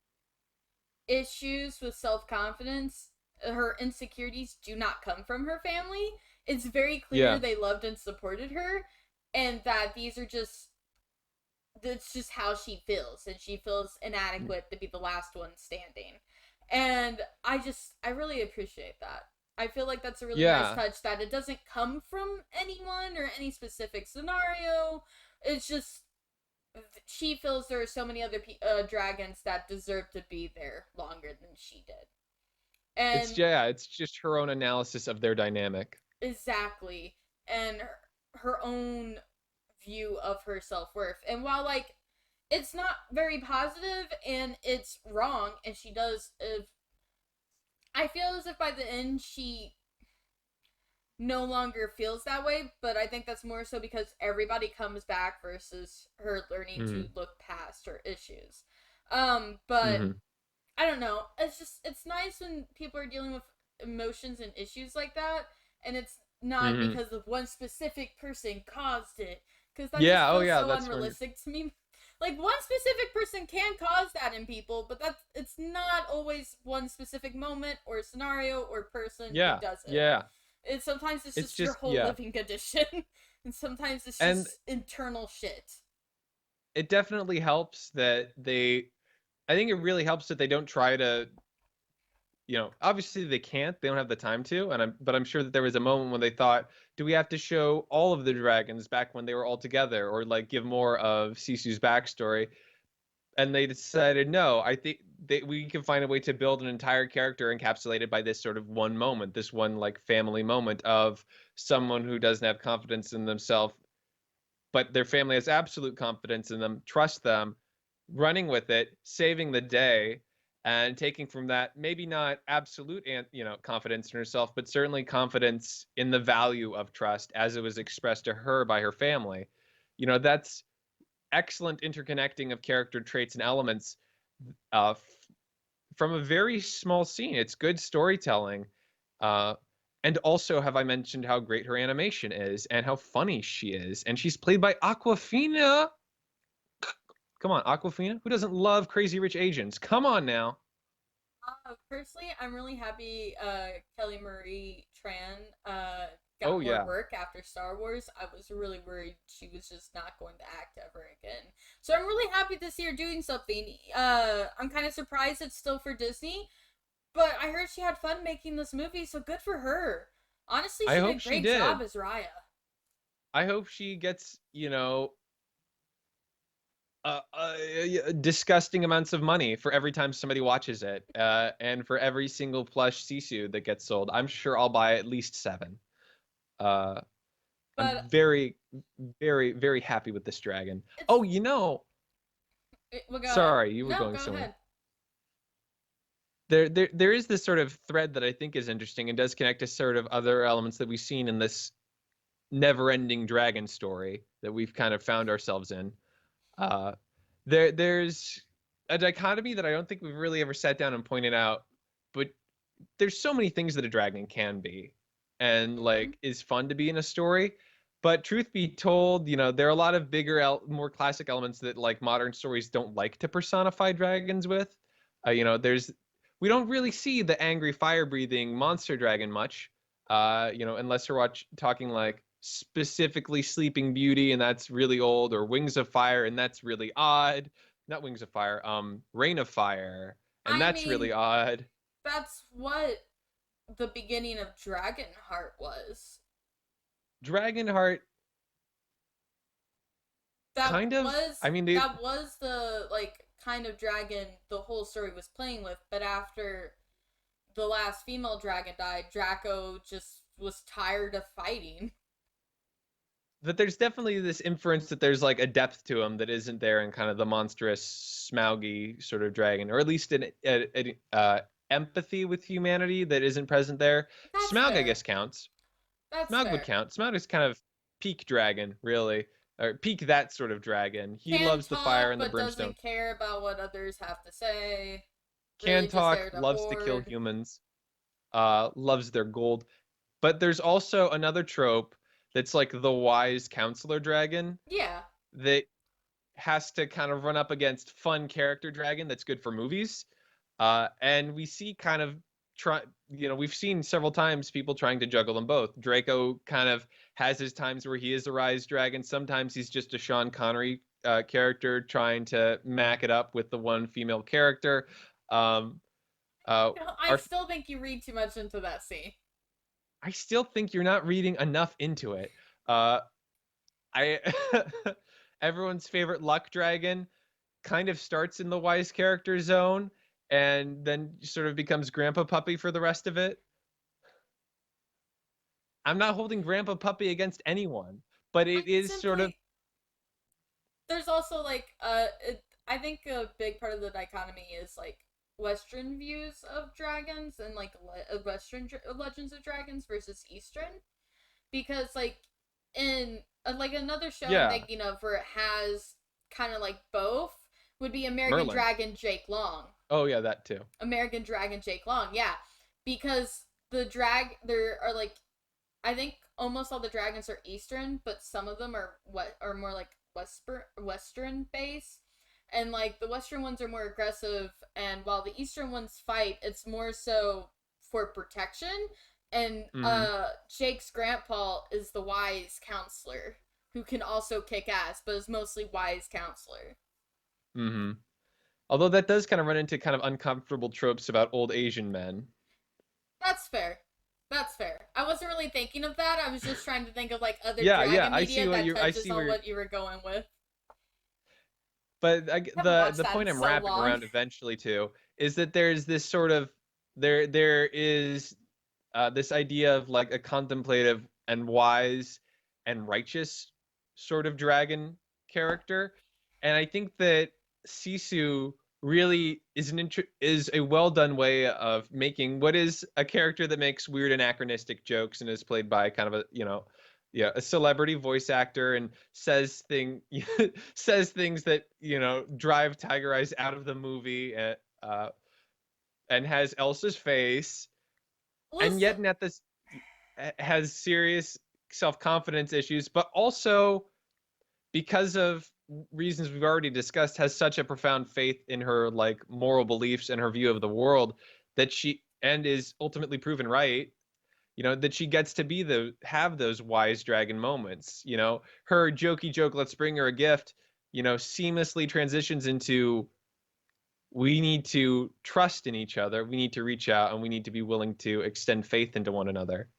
issues with self confidence, her insecurities do not come from her family. It's very clear Yeah. they loved and supported her, and that these are just that's just how she feels, and she feels inadequate to be the last one standing. And I really appreciate that. I feel like that's a really nice Yeah. touch that it doesn't come from anyone or any specific scenario. It's just she feels there are so many other dragons that deserve to be there longer than she did. It's And yeah, it's just her own analysis of their dynamic. exactly. And her own view of her self-worth. And while like it's not very positive and it's wrong and she does if I feel as if by the end she no longer feels that way, but I think that's more so because everybody comes back versus her learning to Hmm. look past her issues. But Hmm. I don't know. It's nice when people are dealing with emotions and issues like that, and it's not Hmm. because of one specific person caused it, because that just Yeah. Oh feels yeah, so that's when. unrealistic to me. Like one specific person can cause that in people, but that's it's not always one specific moment or scenario or person who Yeah. does it. Yeah. It's sometimes it's It's just your just whole yeah. living condition, and sometimes it's And just internal shit. it definitely helps that they I think it really helps that they don't try to, obviously they can't, they don't have the time to, but I'm sure that there was a moment when they thought, do we have to show all of the dragons back when they were all together or like give more of Sisu's backstory? And they decided no. I think we can find a way to build an entire character encapsulated by this sort of one moment, this one like family moment of someone who doesn't have confidence in themselves, but their family has absolute confidence in them, trust them, running with it, saving the day, and taking from that maybe not absolute and confidence in herself, but certainly confidence in the value of trust as it was expressed to her by her family. That's excellent interconnecting of character traits and elements uh, from a very small scene. It's good storytelling. Uh, and also, have I mentioned how great her animation is and how funny she is? And she's played by Aquafina. Come on, Aquafina. Who doesn't love Crazy Rich Asians? Come on now. Personally, I'm really happy Kelly Marie Tran got Oh more yeah. work after Star Wars. I was really worried she was just not going to act ever again. So I'm really happy to see her doing something. I'm kind of surprised it's still for Disney, but I heard she had fun making this movie, so good for her. Honestly, I she did hope a she great job did. as Raya. I hope she gets, disgusting amounts of money for every time somebody watches it, and for every single plush Sisu that gets sold. I'm sure I'll buy at least 7. Uh, I'm But very, very, very happy with this dragon. it's Oh, well, go ahead. sorry, you were No, going go somewhere. ahead. There is this sort of thread that I think is interesting and does connect to sort of other elements that we've seen in this never-ending dragon story that we've kind of found ourselves in. Uh, there's a dichotomy that I don't think we've really ever sat down and pointed out, but there's so many things that a dragon can be, and Mm-hmm. like is fun to be in a story. But truth be told, there are a lot of bigger, more classic elements that like modern stories don't like to personify dragons with. There's we don't really see the angry fire-breathing monster dragon much. Unless we're talking like specifically Sleeping Beauty, and that's really old, or Wings of Fire, and that's really odd. Not Wings of Fire, Rain of Fire, and I that's mean, really odd. that's what the beginning of Dragonheart was. Dragonheart, That kind of. was I mean, that was the like kind of dragon the whole story was playing with, but after the last female dragon died, Draco just was tired of fighting. but there's definitely this inference that there's like a depth to him that isn't there in kind of the monstrous, smauggy sort of dragon, or at least empathy with humanity that isn't present there. That's Smaug, I fair. guess, counts. That's Smaug would fair. count. Smaug is kind of peak dragon, really, or peak that sort of dragon. He Can loves the fire talk and the but brimstone. doesn't care about what others have to say. Can Really just talk, there to loves to kill hoard. humans, loves their gold. But there's also another trope that's like the wise counselor dragon Yeah. that has to kind of run up against fun character dragon that's good for movies. And we see kind of we've seen several times people trying to juggle them both. Draco kind of has his times where he is a rise dragon. Sometimes he's just a Sean Connery character trying to mac it up with the one female character. Um, I our still think you read too much into that scene. I still think you're not reading enough into it. Uh, I everyone's favorite luck dragon kind of starts in the wise character zone and then sort of becomes grandpa puppy for the rest of it. I'm not holding grandpa puppy against anyone, but I it is sort of simply there's also like I think a big part of the dichotomy is like Western views of dragons and like Western Legends of Dragons versus Eastern, because like in like another show I'm yeah, thinking of where it has kind of like both would be American Merlin. Dragon Jake Long. Oh yeah, that too. American Dragon Jake Long, yeah, because there are like I think almost all the dragons are Eastern, but some of them are what are more like Western based, and like the Western ones are more aggressive, and while the Eastern ones fight, it's more so for protection. And Mm-hmm. Jake's grandpa is the wise counselor who can also kick ass, but is mostly wise counselor. Mm-hmm. Although that does kind of run into kind of uncomfortable tropes about old Asian men. That's fair. That's fair. I wasn't really thinking of that. I was just trying to think of like other Yeah, yeah, dragon media that I touches see where on you're what you were going with. But Haven't watched the that in point I'm so wrapping long. around eventually to is that there's this sort of there is this idea of like a contemplative and wise and righteous sort of dragon character, and I think that Sisu really is is a well done way of making what is a character that makes weird anachronistic jokes and is played by kind of a yeah, a celebrity voice actor and says things that drive Tiger Eyes out of the movie, and has Elsa's face, and Listen, yet at this has serious self-confidence issues, but also because of reasons we've already discussed, has such a profound faith in her like moral beliefs and her view of the world that she and is ultimately proven right. That she gets to be have those wise dragon moments. Her jokey joke, let's bring her a gift, seamlessly transitions into we need to trust in each other, we need to reach out, and we need to be willing to extend faith into one another.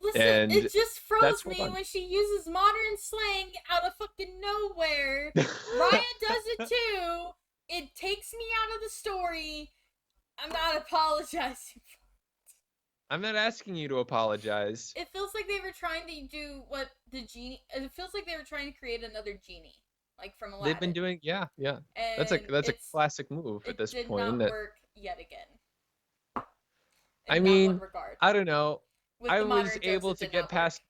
listen, And it just that's froze well me done. when she uses modern slang out of fucking nowhere. Raya does it too. It takes me out of the story. I'm not apologizing. I'm not asking you to apologize. It feels like they were trying to do what the genie. It feels like they were trying to create another genie, like from They've been Aladdin, doing, yeah, yeah. and That's a classic move at it this did point, isn't not it? work yet again. I In not one mean, regard. I don't know. With I the was modern jokes, able it to did get not work. past.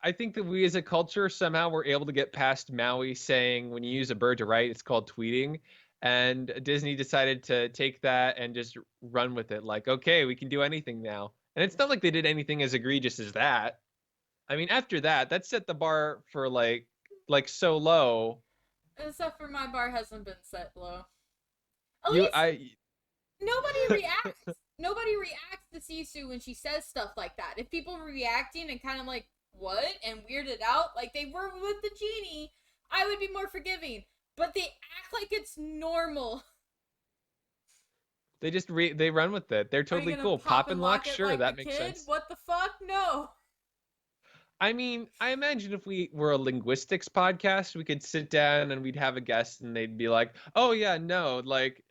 I think that we as a culture somehow were able to get past Maui saying when you use a bird to write, it's called tweeting. And Disney decided to take that and just run with it. Like, okay, we can do anything now. And it's not like they did anything as egregious as that. I mean, after that, that set the bar for like so low. Except for my bar hasn't been set low. At You least I nobody reacts. Nobody reacts to Sisu when she says stuff like that. If people were reacting and kind of like, what? And weirded out, like they were with the genie, I would be more forgiving. But they act like it's normal. they run with it. They're Are you totally gonna cool. pop Pop and and lock, lock it sure, like the that makes kid? sense. What the fuck? No. I mean, I imagine if we were a linguistics podcast, we could sit down and we'd have a guest and they'd be like, "Oh yeah, no, like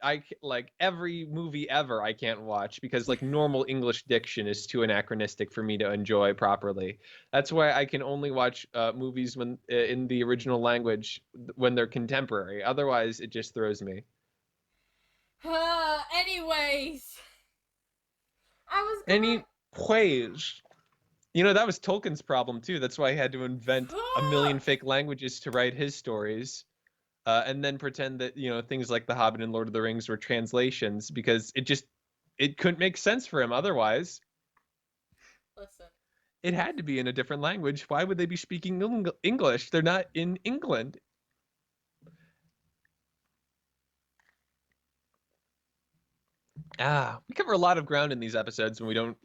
like every movie ever I can't watch because like normal English diction is too anachronistic for me to enjoy properly. That's why I can only watch movies when in the original language when they're contemporary. Otherwise, it just throws me." Anyways, I was going. Anyways, that was Tolkien's problem too. That's why he had to invent a million fake languages to write his stories, and then pretend that things like The Hobbit and Lord of the Rings were translations because it couldn't make sense for him otherwise. Listen. It had to be in a different language. Why would they be speaking English? They're not in England. We cover a lot of ground in these episodes when we don't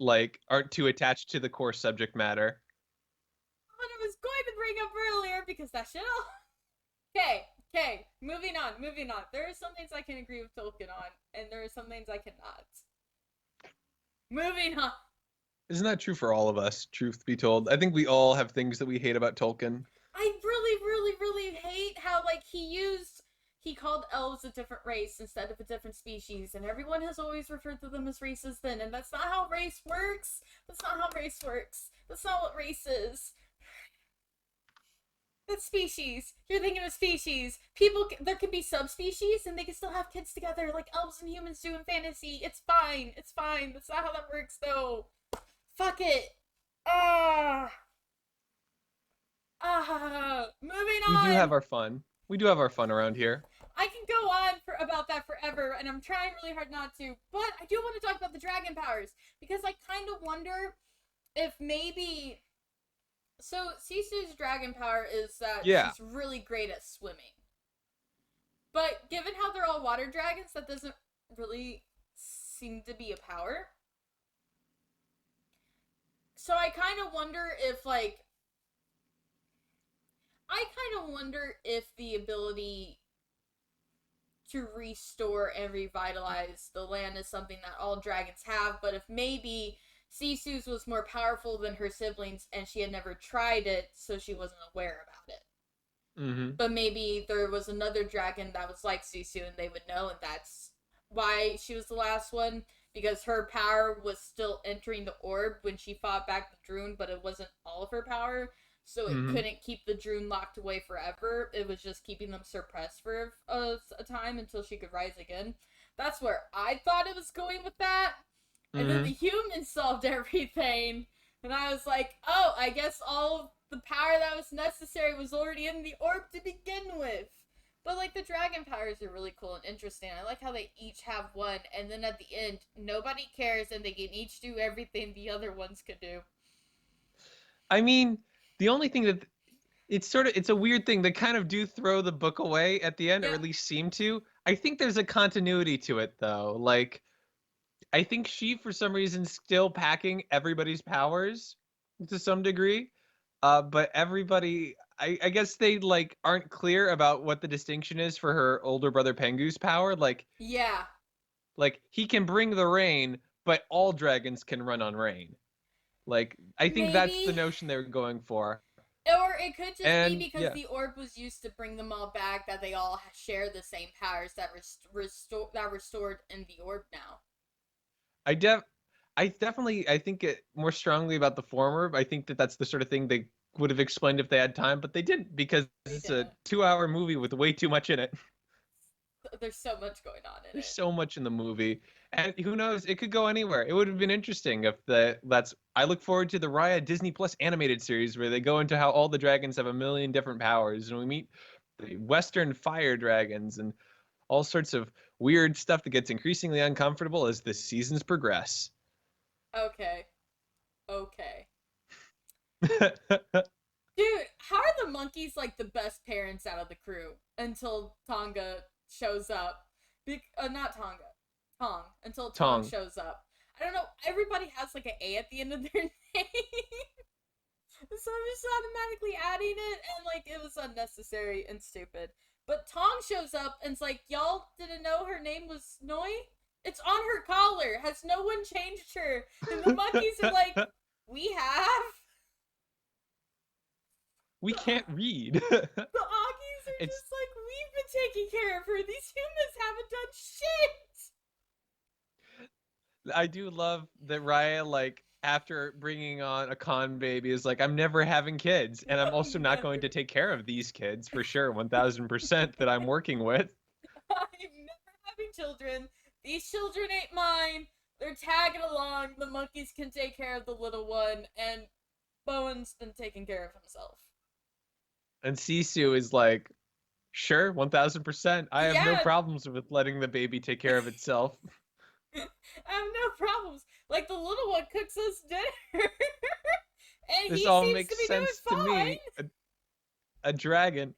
aren't too attached to the core subject matter. What I was going to bring up earlier because that shit all. Okay, moving on. There are some things I can agree with Tolkien on, and there are some things I cannot. Moving on. Isn't that true for all of us, truth be told? I think we all have things that we hate about Tolkien. I really hate how, like, he called elves a different race instead of a different species, and everyone has always referred to them as races then, and that's not how race works. That's not how race works. That's not what race is. That's species. You're thinking of species. There can be subspecies, and they can still have kids together, like elves and humans do in fantasy. It's fine. It's fine. That's not how that works, though. Fuck it. Ah. Moving We do on. have our fun. We do have our fun around here. I can go on about that forever, and I'm trying really hard not to. But I do want to talk about the dragon powers because I kind of wonder if maybe. So Sisu's dragon power is that Yeah. she's really great at swimming. But given how they're all water dragons, that doesn't really seem to be a power. So I kind of wonder if the ability to restore and revitalize the land is something that all dragons have, but if maybe Sisu's was more powerful than her siblings and she had never tried it, so she wasn't aware about it. Mm-hmm. But maybe there was another dragon that was like Sisu and they would know, and that's why she was the last one, because her power was still entering the orb when she fought back the Droon, but it wasn't all of her power, so it Mm-hmm. couldn't keep the Droon locked away forever. It was just keeping them suppressed for a time until she could rise again. That's where I thought it was going with that. And then Mm-hmm. the humans solved everything. And I was like, oh, I guess all of the power that was necessary was already in the orb to begin with. But like the dragon powers are really cool and interesting. I like how they each have one, and then at the end, nobody cares, and they can each do everything the other ones could do. I mean, the only thing that it's a weird thing. They kind of do throw the book away at the end, or Yeah, at least seem to. I think there's a continuity to it though. Like I think she, for some reason, still packing everybody's powers to some degree. But everybody, I guess they like aren't clear about what the distinction is for her older brother Pengu's power. yeah, Like he can bring the rain, but all dragons can run on rain. Like I think that's the maybe. notion they were going for. Or it could just be And because yeah, the orb was used to bring them all back, that they all share the same powers that restored in the orb now. I def I definitely I think it more strongly about the former. I think that that's the sort of thing they would have explained if they had time, but they didn't because They it's a didn't. 2-hour movie with way too much in it. There's so much going on in There's it. so much in the movie, and who knows? It could go anywhere. It would have been interesting if that's. I look forward to the Raya Disney Plus animated series where they go into how all the dragons have a million different powers, and we meet the Western fire dragons and all sorts of weird stuff that gets increasingly uncomfortable as the seasons progress. Okay. Okay. Dude, how are the monkeys like the best parents out of the crew until Tonga shows up? Not Tonga, Tong. Until Tong Tong. shows up. I don't know. Everybody has like an A at the end of their name, so I'm just automatically adding it, and like it was unnecessary and stupid. But Tong shows up and it's like, y'all didn't know her name was Noi? It's on her collar. Has no one changed her? And the monkeys are like, we have. We can't read. The Augies are It's just like, we've been taking care of her. These humans haven't done shit. I do love that Raya, like, after bringing on a con baby, is like, I'm never having kids, and I'm also not going Never. to take care of these kids for sure, 1000% that I'm working with. I'm never having children. These children ain't mine. They're tagging along. The monkeys can take care of the little one, and Bowen's been taking care of himself. And Sisu is like, sure, 1000%. I have no Yeah, problems with letting the baby take care of itself. I have no problems. Like, the little one cooks us dinner, and This he all seems to makes be doing sense to fine. me. A dragon.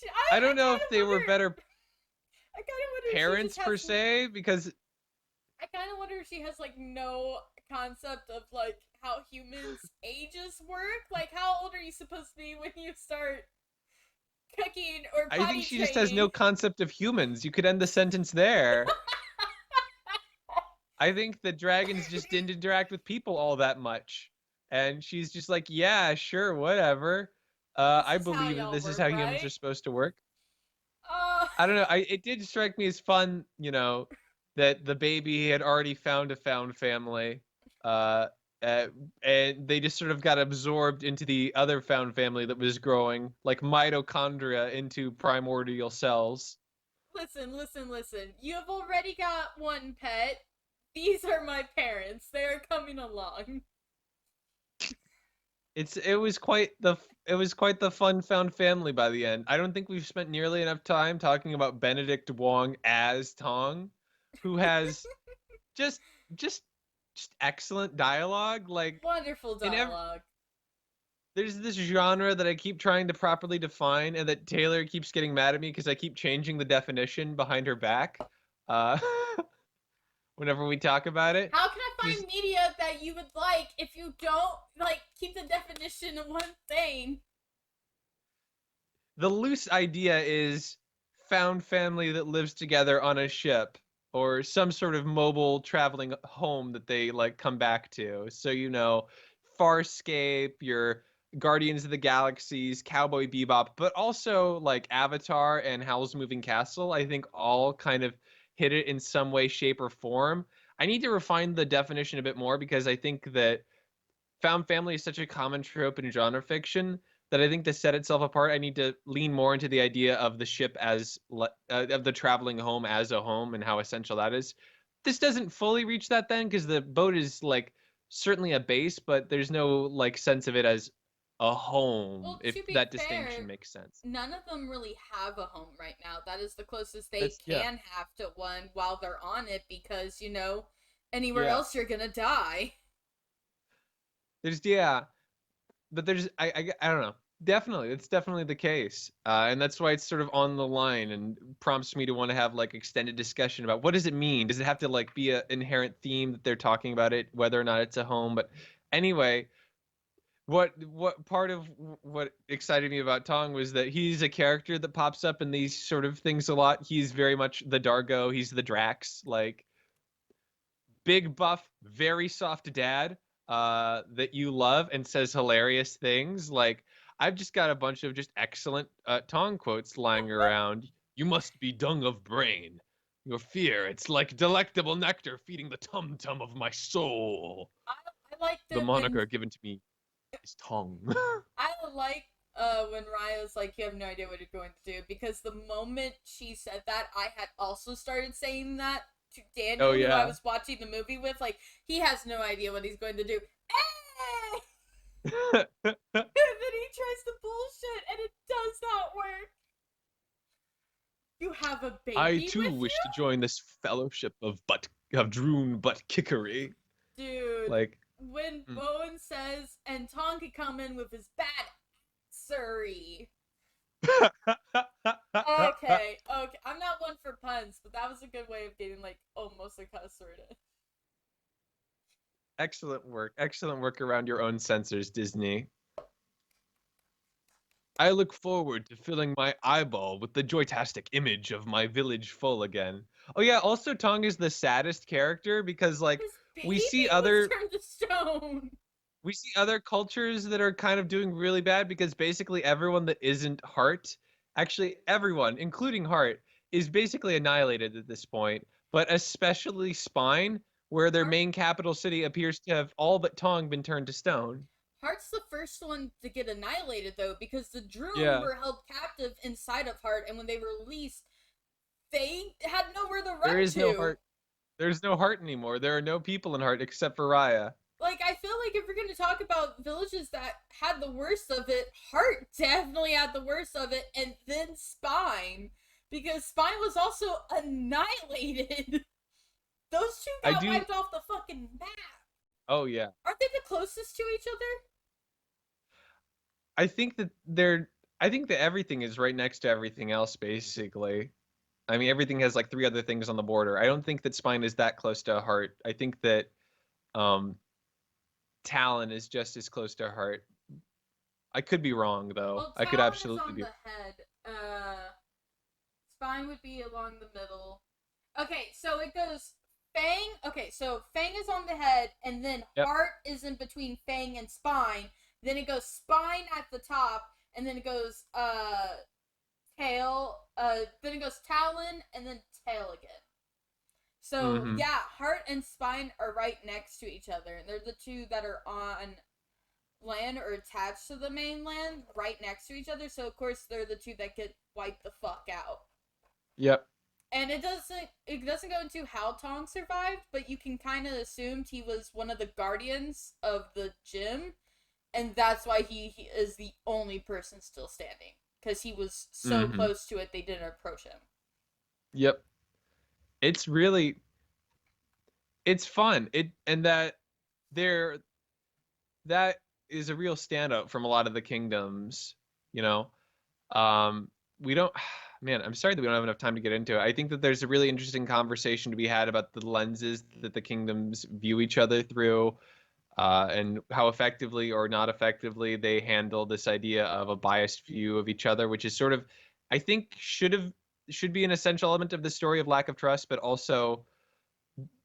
I I don't know kind if of they were wonder. better I kind of wonder if she just parents per has. se, because I kind of wonder if she has like no concept of like how humans' ages work. Like, how old are you supposed to be when you start cooking or I think potty she just has no training? concept of humans. You could end the sentence there. I think that dragons just didn't interact with people all that much. And she's just like, yeah, sure, whatever. This I is how believe that y'all this is work, how humans right? are supposed to work. Uh, I don't know. It did strike me as fun, that the baby had already found a found family. Uh, uh, and they just sort of got absorbed into the other found family that was growing, like mitochondria into primordial cells. listen, listen, listen. You have already got one pet. These are my parents. They are coming along. It was quite the fun found family by the end. I don't think we've spent nearly enough time talking about Benedict Wong as Tong, who has just just just excellent dialogue. Like Wonderful in every dialogue. there's this genre that I keep trying to properly define, and that Taylor keeps getting mad at me because I keep changing the definition behind her back. Uh, whenever we talk about it, How can I she's find media that you would like if you don't like keep the definition of one thing? the loose idea is found family that lives together on a ship or some sort of mobile traveling home that they like come back to. So Farscape, your Guardians of the Galaxies, Cowboy Bebop, but also like Avatar and Howl's Moving Castle, I think all kind of hit it in some way, shape, or form. I need to refine the definition a bit more because I think that found family is such a common trope in genre fiction that I think to set itself apart, I need to lean more into the idea of the ship as of the traveling home as a home and how essential that is. This doesn't fully reach that then because the boat is like certainly a base, but there's no like sense of it as a home, Well, if to be that distinction fair, makes sense. none of them really have a home right now. That is the closest they That's yeah, can have to one while they're on it because, anywhere yeah. else you're gonna die. There's yeah, but there's I don't know. Definitely, it's definitely the case, and that's why it's sort of on the line and prompts me to want to have like extended discussion about what does it mean? Does it have to like be an inherent theme that they're talking about it, whether or not it's a home? But anyway, what part of what excited me about Tong was that he's a character that pops up in these sort of things a lot. He's very much the Dargo. He's the Drax, like big buff, very soft dad that you love and says hilarious things. Like I've just got a bunch of just excellent Tong quotes lying around. You must be dung of brain. Your fear, it's like delectable nectar feeding the tum tum of my soul. I, I liked The it when moniker given to me is Tong. I like when Raya's like, you have no idea what you're going to do, because the moment she said that, I had also started saying that to Oh Daniel, who I yeah. was watching the movie with. Like, he has no idea what he's going to do. Hey! And then he tries to bullshit, and it does not work. You have a I baby too with wish to you? join this fellowship of Droon butt kickery. Dude, Like when mm. Bowen says, and Tom could come in with his bad Surrey. Okay, okay. I'm not one for puns, but that was a good way of getting like almost a cuss word in. Excellent work. Excellent work around your own censors, Disney. I look forward to filling my eyeball with the joytastic image of my village full again. Oh yeah, also Tong is the saddest character because like His we baby see was other turned to stone. we see other cultures that are kind of doing really bad because basically everyone that isn't Heart, actually everyone, including Heart, is basically annihilated at this point, but especially Spine, where their Heart, main capital city appears to have all but Tong been turned to stone. Heart's the first one to get annihilated though, because the Droom Yeah. were held captive inside of Heart, and when they were released, they had nowhere to There run is no to. Heart. There's no Heart anymore. There are no people in Heart except for Raya. Like, I feel like if we're gonna talk about villages that had the worst of it, Heart definitely had the worst of it, and then Spine, because Spine was also annihilated. Those two I got do. wiped off the fucking map. Oh yeah. Aren't they the closest to each other? I think that they're. I think that everything is right next to everything else, basically. I mean, everything has like three other things on the border. I don't think that Spine is that close to Heart. I think that um, Talon is just as close to Heart. I could be wrong though. Well, I could Talon is absolutely on be. the head. Spine would be along the middle. Okay, so it goes Fang. Okay, so Fang is on the head, and then Yep. Heart is in between Fang and Spine. Then it goes Spine at the top, and then it goes Tail. Then it goes Talon, and then Tail again. So Mm-hmm. yeah, Heart and Spine are right next to each other, and they're the two that are on land or attached to the mainland, right next to each other. So of course they're the two that get wiped the fuck out. Yep. And it doesn't go into how Tong survived, but you can kind of assume he was one of the guardians of the gym, and that's why he is the only person still standing, because he was so Mm-hmm. close to it they didn't approach him. Yep. It's really it's fun. It and there that is a real standout from a lot of the kingdoms, you know. We don't man, I'm sorry that we don't have enough time to get into it. I think that there's a really interesting conversation to be had about the lenses that the kingdoms view each other through, and how effectively or not effectively they handle this idea of a biased view of each other, which is sort of, I think, should be an essential element of the story of lack of trust, but also,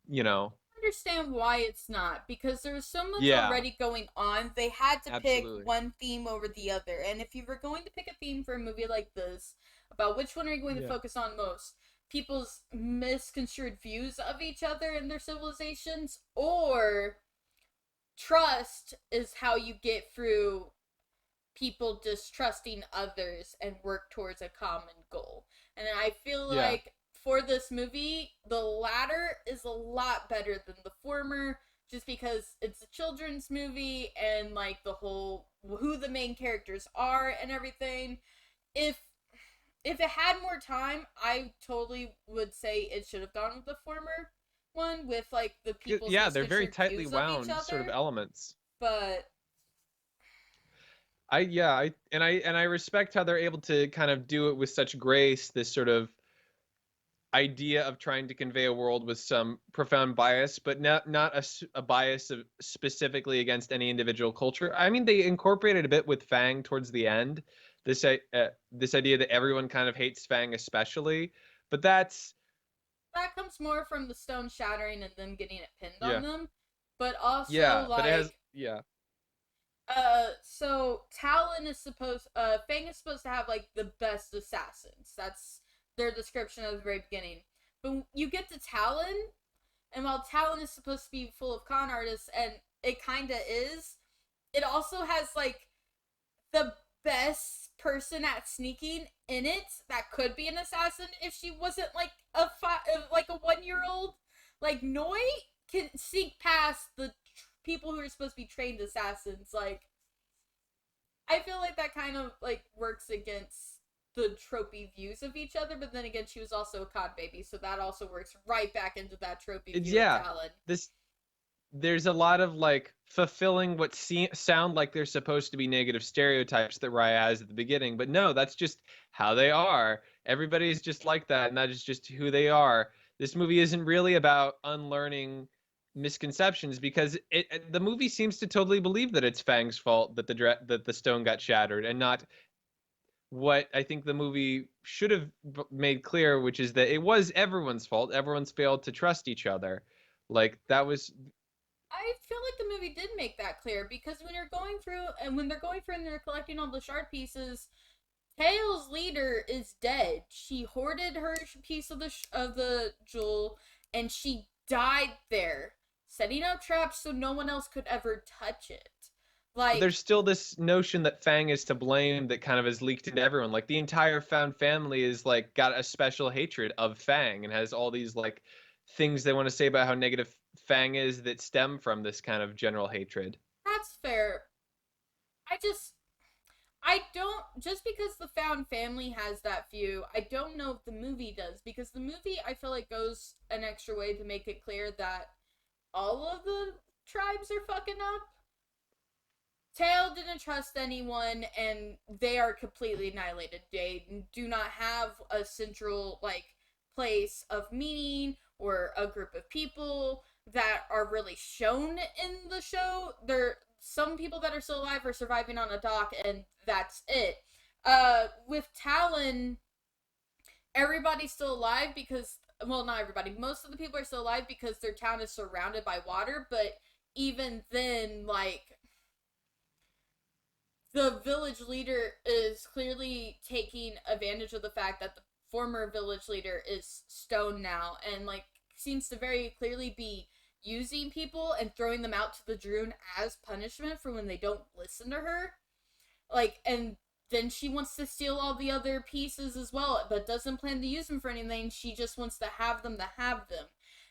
you know, understand why it's not, because there was so much Yeah, already going on. They had to pick absolutely. one theme over the other. And if you were going to pick a theme for a movie like this, about which one are you going to Yeah. focus on most? People's misconstrued views of each other and their civilizations, or trust is how you get through people distrusting others and work towards a common goal. And I feel Yeah. like for this movie, the latter is a lot better than the former, just because it's a children's movie and like the whole who the main characters are and everything. If if it had more time, I totally would say it should have gone with the former one with like the people's Yeah, they're very misconstrued tightly views of each wound sort of other. elements. But I respect how they're able to kind of do it with such grace, this sort of idea of trying to convey a world with some profound bias, but not a bias of specifically against any individual culture. I mean, they incorporated a bit with Fang towards the end, this idea that everyone kind of hates Fang especially, but that's that comes more from the stone shattering and them getting it pinned on yeah, them. But also yeah, but it has like yeah, so Talon is supposed Fang is supposed to have like the best assassins. That's their description at the very beginning. But you get to Talon, and while Talon is supposed to be full of con artists, and it kinda is, it also has like the best person at sneaking in it that could be an assassin if she wasn't like like a 1 year old. Like Noi can sneak past the people who are supposed to be trained assassins. Like I feel like that kind of like works against the tropey views of each other, but then again, she was also a cod baby, so that also works right back into that tropey it's view of yeah. Talon. This there's a lot of like fulfilling what sound like they're supposed to be negative stereotypes that Raya has at the beginning, but no, that's just how they are. Everybody's just like that, and that is just who they are. This movie isn't really about unlearning misconceptions because the movie seems to totally believe that it's Fang's fault that that the stone got shattered, and not what I think the movie should have made clear, which is that it was everyone's fault. Everyone's failed to trust each other. Like that was I feel like the movie did make that clear because when you're going through and when they're going through and they're collecting all the shard pieces, Tails' leader is dead. She hoarded her piece of the jewel, and she died there, setting up traps so no one else could ever touch it. but Like there's still this notion that Fang is to blame that kind of has leaked into everyone. Like the entire Found family is like got a special hatred of Fang and has all these like things they want to say about how negative Fang is that stem from this kind of general hatred. that's fair. I just I don't just because the found family has that view, I don't know if the movie does because the movie I feel like goes an extra way to make it clear that all of the tribes are fucking up. Tail didn't trust anyone and they are completely annihilated. They do not have a central like place of meaning or a group of people that are really shown in the show. There some people that are still alive are surviving on a dock and that's it. With Talon, everybody's still alive because well not everybody, most of the people are still alive because their town is surrounded by water, but even then like the village leader is clearly taking advantage of the fact that the former village leader is stoned now and like seems to very clearly be using people and throwing them out to the Droon as punishment for when they don't listen to her. Like and then she wants to steal all the other pieces as well, but doesn't plan to use them for anything. She just wants to have them.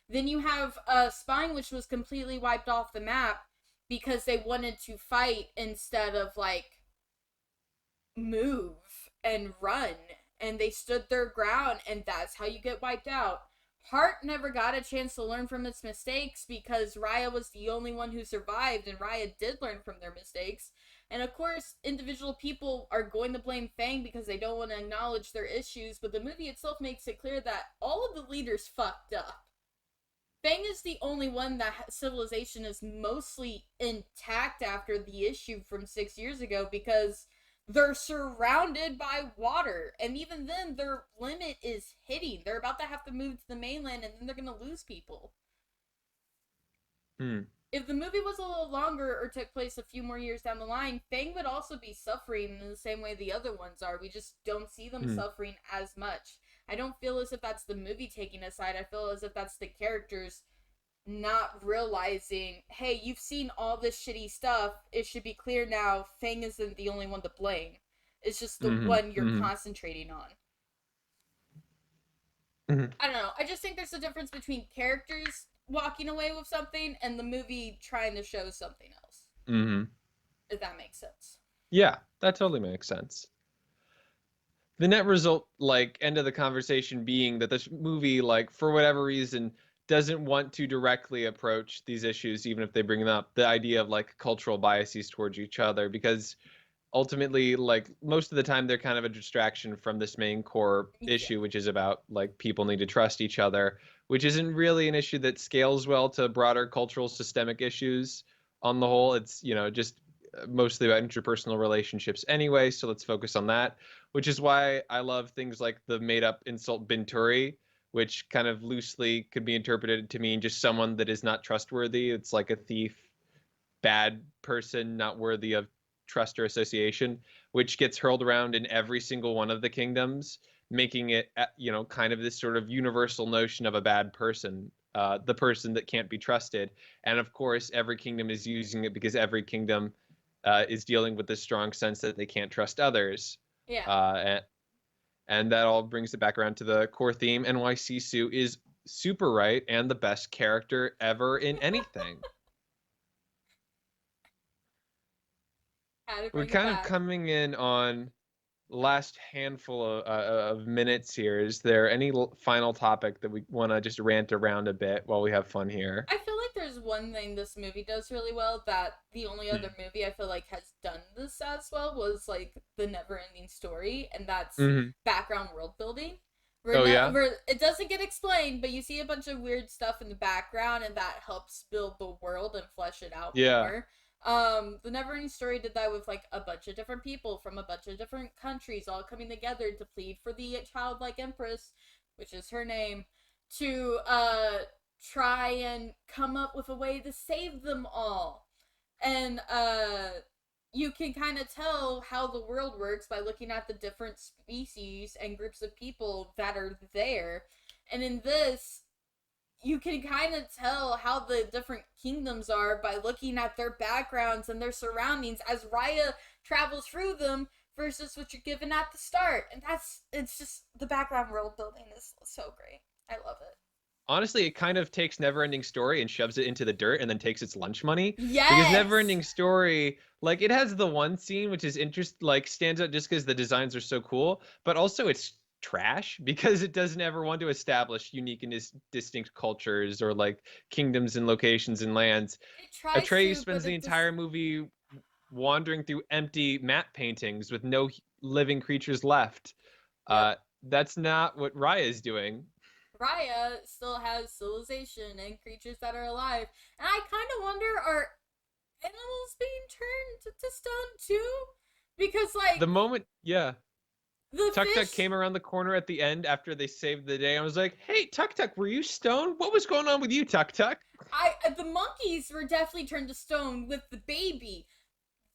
Then you have Spine, which was completely wiped off the map because they wanted to fight instead of like move and run, and they stood their ground, and that's how you get wiped out. Heart never got a chance to learn from its mistakes because Raya was the only one who survived, and Raya did learn from their mistakes. And of course, individual people are going to blame Fang because they don't want to acknowledge their issues, but the movie itself makes it clear that all of the leaders fucked up. Fang is the only one that civilization is mostly intact after the issue from 6 years ago because they're surrounded by water. And even then, their limit is hitting. They're about to have to move to the mainland and then they're going to lose people. Hmm. If the movie was a little longer or took place a few more years down the line, Fang would also be suffering in the same way the other ones are. We just don't see them Hmm. suffering as much. I don't feel as if that's the movie taking a side. I feel as if that's the characters not realizing, hey, you've seen all this shitty stuff. It should be clear now Fang isn't the only one to blame. It's just the Hmm. one you're Hmm. concentrating on. Hmm. I don't know. I just think there's a difference between characters walking away with something and the movie trying to show something else. Hmm. If that makes sense. Yeah, that totally makes sense. The net result, like, end of the conversation being that this movie, like, for whatever reason, doesn't want to directly approach these issues, even if they bring them up. The idea of like cultural biases towards each other, because ultimately, like, most of the time they're kind of a distraction from this main core Yeah. issue, which is about like people need to trust each other, which isn't really an issue that scales well to broader cultural systemic issues on the whole. It's, just mostly about interpersonal relationships anyway, so let's focus on that, which is why I love things like the made up insult Binturi, which kind of loosely could be interpreted to mean just someone that is not trustworthy. It's like a thief, bad person, not worthy of trust or association, which gets hurled around in every single one of the kingdoms, making it, kind of this sort of universal notion of a bad person, the person that can't be trusted. And of course, every kingdom is using it because every kingdom is dealing with this strong sense that they can't trust others. Yeah. And, and that all brings it back around to the core theme and why Sisu is super right and the best character ever in anything. Had to We're bring it kind of back. coming in on last handful of minutes here. Is there any final topic that we want to just rant around a bit while we have fun here? I feel like there's one thing this movie does really well that the only other movie I feel like has done this as well was like the never ending story, and that's Mm-hmm. background world building. Oh yeah, Where it doesn't get explained, but you see a bunch of weird stuff in the background, and that helps build the world and flesh it out yeah, more. The Neverending Story did that with like a bunch of different people from a bunch of different countries all coming together to plead for the childlike empress, which is her name, to try and come up with a way to save them all. And you can kind of tell how the world works by looking at the different species and groups of people that are there. And in this, you can kind of tell how the different kingdoms are by looking at their backgrounds and their surroundings as Raya travels through them versus what you're given at the start. And it's just the background world building is so great. I love it. honestly, it kind of takes Neverending Story and shoves it into the dirt and then takes its lunch money. Because Yes! Neverending Story, like, it has the one scene which is like stands out just because the designs are so cool, but also it's trash because it doesn't ever want to establish unique and distinct cultures or like kingdoms and locations and lands. It tries Atreyu to, spends but the it just entire movie wandering through empty matte paintings with no living creatures left. yep. Uh, that's not what Raya is doing. Raya still has civilization and creatures that are alive. And I kind of wonder, are animals being turned to stone too? Because, The like, moment, yeah, the Tuk Tuk fish, came around the corner at the end after they saved the day. I was like, "Hey, Tuk Tuk, were you stoned? What was going on with you, Tuk Tuk?" the monkeys were definitely turned to stone with the baby.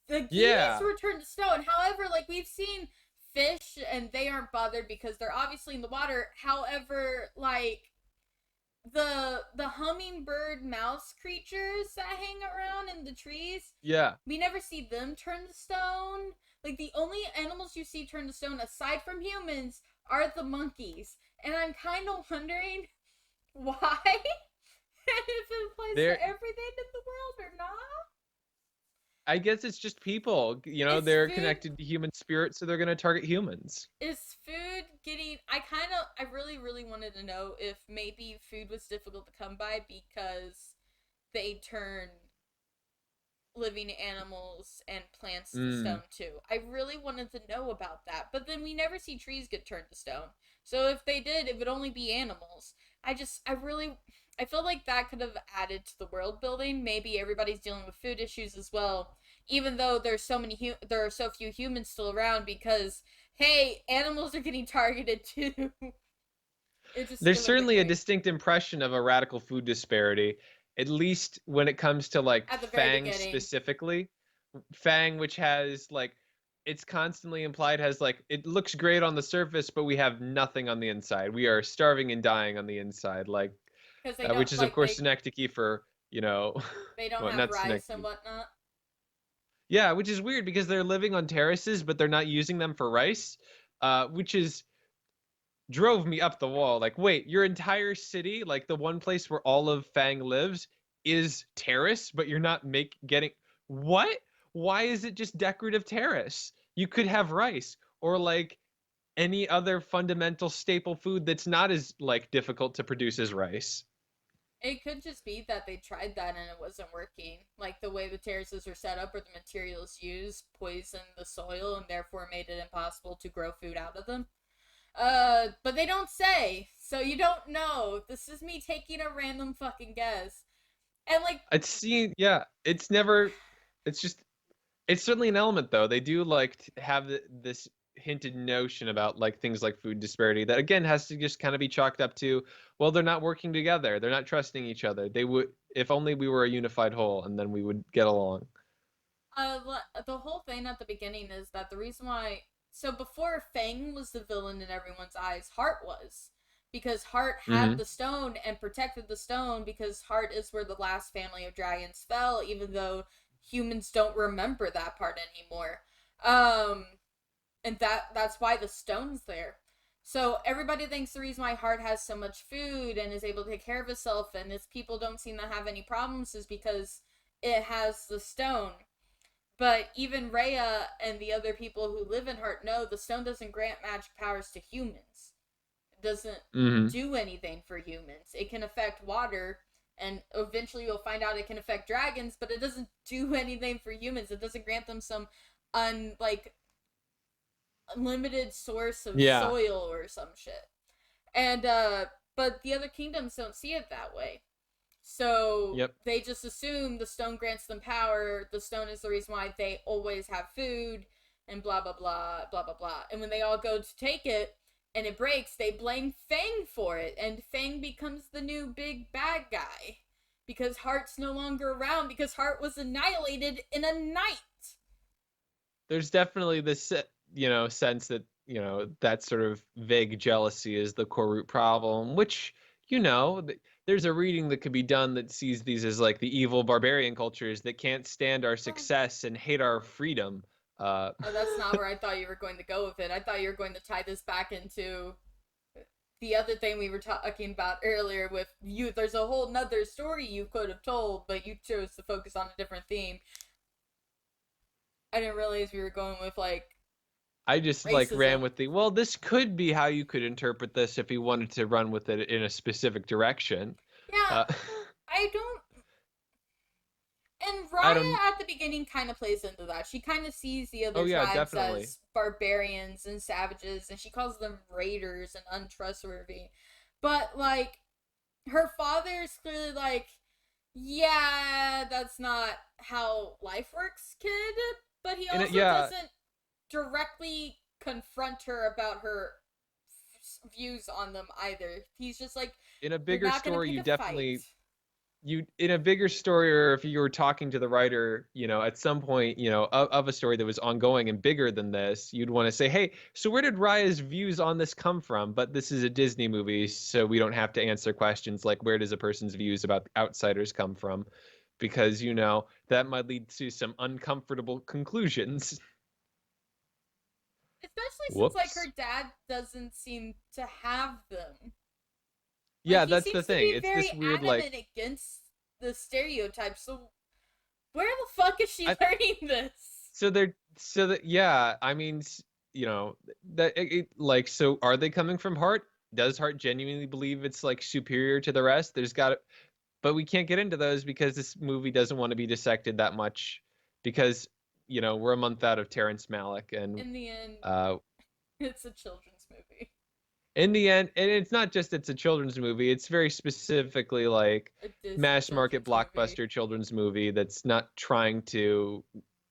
The geese Yeah, were turned to stone. However, like, we've seen fish and they aren't bothered because they're obviously in the water. However, like, the hummingbird mouse creatures that hang around in the trees, yeah. we never see them turn to stone. Like, the only animals you see turn to stone aside from humans are the monkeys. And I'm kind of wondering why. And if it applies They're, to everything in the world or not. I guess it's just people. Is They're food connected to human spirit, so they're gonna target humans. is food getting I really really wanted to know if maybe food was difficult to come by because they turn living animals and plants to Mm. stone too. I really wanted to know about that, but then we never see trees get turned to stone. So if they did, it would only be animals. I feel like that could have added to the world building. Maybe everybody's dealing with food issues as well, even though there are so few humans still around because hey, animals are getting targeted too. It There's would have been certainly a great. distinct impression of a radical food disparity. at least when it comes to like At the very Fang beginning. specifically. Fang, which has like, it's constantly implied has like, it looks great on the surface, but we have nothing on the inside. We are starving and dying on the inside, like, Because they don't, which is of like, course synecdoche for, they don't well, have not rice and synecdoche. whatnot. Yeah, which is weird because they're living on terraces, but they're not using them for rice, which is drove me up the wall. Like, wait, your entire city, like the one place where all of Fang lives, is terrace, but you're not getting what? Why is it just decorative terrace? You could have rice or like any other fundamental staple food that's not as like difficult to produce as rice. It could just be that they tried that and it wasn't working. Like the way the terraces are set up or the materials used poisoned the soil and therefore made it impossible to grow food out of them. But they don't say, so you don't know. This is me taking a random fucking guess. And like, It's seen, yeah, it's never, it's just, it's certainly an element though. They do like have this hinted notion about like things like food disparity that again has to just kind of be chalked up to, well, they're not working together. They're not trusting each other. They would, if only we were a unified whole and then we would get along. uh, the whole thing at the beginning is that the reason why. So before Fang was the villain in everyone's eyes, Heart was. Because Heart had Hmm. the stone and protected the stone because Heart is where the last family of dragons fell, even though humans don't remember that part anymore. Um, and that's why the stone's there. So everybody thinks the reason why Heart has so much food and is able to take care of itself and its people don't seem to have any problems is because it has the stone. But even Raya and the other people who live in Heart know the stone doesn't grant magic powers to humans. It doesn't Hmm. do anything for humans. It can affect water, and eventually you'll find out it can affect dragons, but it doesn't do anything for humans. It doesn't grant them some like unlimited source of Yeah. soil or some shit. And but the other kingdoms don't see it that way. So Yep. they just assume the stone grants them power. The stone is the reason why they always have food, and blah blah blah blah blah blah. And when they all go to take it and it breaks, they blame Fang for it, and Fang becomes the new big bad guy because Heart's no longer around because Heart was annihilated in a night. There's definitely this, sense that, that sort of vague jealousy is the core root problem, which, there's a reading that could be done that sees these as like the evil barbarian cultures that can't stand our Oh, success and hate our freedom. Uh, oh, that's not where I thought you were going to go with it. I thought you were going to tie this back into the other thing we were talking about earlier with you. There's a whole nother story you could have told, but you chose to focus on a different theme. I didn't realize we were going with like I just like ran racism. with the, well, this could be how you could interpret this if you wanted to run with it in a specific direction. Yeah, Uh, I don't. And I don't, Raya at the beginning kind of plays into that. She kind of sees the oh other yeah, tribes definitely. as barbarians and savages, and she calls them raiders and untrustworthy. But like, her father is clearly like, yeah, that's not how life works, kid. But he And it, also yeah, doesn't directly confront her about her views on them either. He's just like, in a you're bigger not gonna story, pick you a fight. definitely, you in a bigger story, or if you were talking to the writer, at some point, of a story that was ongoing and bigger than this, you'd want to say, hey, so where did Raya's views on this come from? But this is a Disney movie, so we don't have to answer questions like where does a person's views about outsiders come from, because that might lead to some uncomfortable conclusions. Especially since like her Whoops. dad doesn't seem to have them. Like Yeah, he that's the seems to thing. be It's this very weird like, adamant against the stereotype. So where the fuck is she I learning this? so they're so that yeah, I mean, that like, so are they coming from Heart? Does Heart genuinely believe it's like superior to the rest? There's got to, but we can't get into those because this movie doesn't want to be dissected that much because we're a month out of Terrence Malick, and In the end, uh it's a children's movie. in the end, and it's not just it's a children's movie, it's very specifically like A Disney mass market children's movie. blockbuster children's movie that's not trying to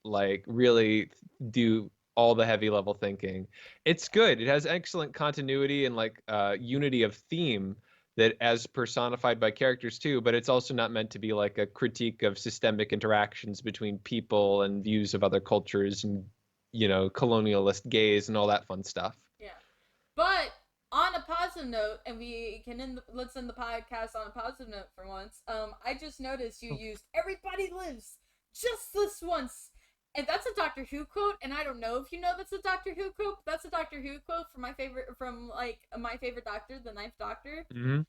like really do all the heavy level thinking. It's good. It has excellent continuity and like unity of theme, that as personified by characters too, but it's also not meant to be like a critique of systemic interactions between people and views of other cultures and colonialist gaze and all that fun stuff. Yeah. But on a positive note, and let's end the podcast on a positive note for once. I just noticed you used "Everybody lives just this once," and that's a Doctor Who quote. And I don't know if you know that's a Doctor Who quote. But that's a Doctor Who quote from my favorite Doctor, the Ninth Doctor. Mm-hmm.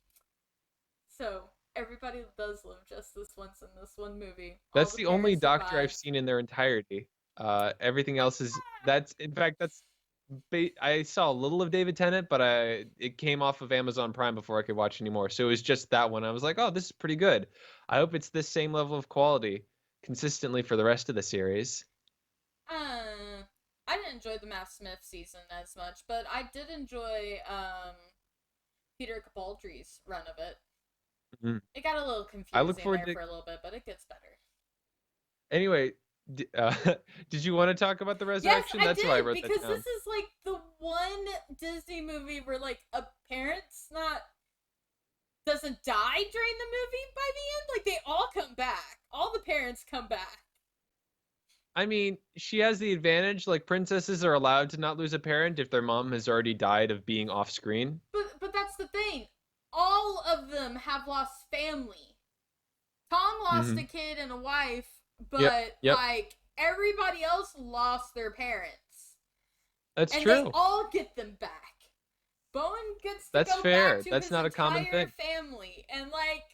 So everybody does live just this once in this one movie. All That's the the only parents Doctor I've survive. seen in their entirety. Everything else is that's in fact that's I saw a little of David Tennant, but it came off of Amazon Prime before I could watch anymore. So it was just that one. I was like, oh, this is pretty good. I hope it's this same level of quality consistently for the rest of the series. I didn't enjoy the Matt Smith season as much, but I did enjoy Peter Capaldi's run of it. Mhm. It got a little I look confusing forward there to. for a little bit, but it gets better. Anyway, did you want to talk about the Yes, resurrection? I That's why I did, wrote that because down. this is like the one Disney movie where like a parent's not doesn't die during the movie by the end. Like they all come back. All the parents come back. I mean, she has the advantage. Like princesses are allowed to not lose a parent if their mom has already died of being off screen. But that's the thing. All of them have lost family. Tom lost a Hmm. kid and a wife, Yep. but Yep. like everybody else lost their parents. That's And they true. all get them back. Bowen gets to That's go back fair. to That's his not a common entire thing. family. And like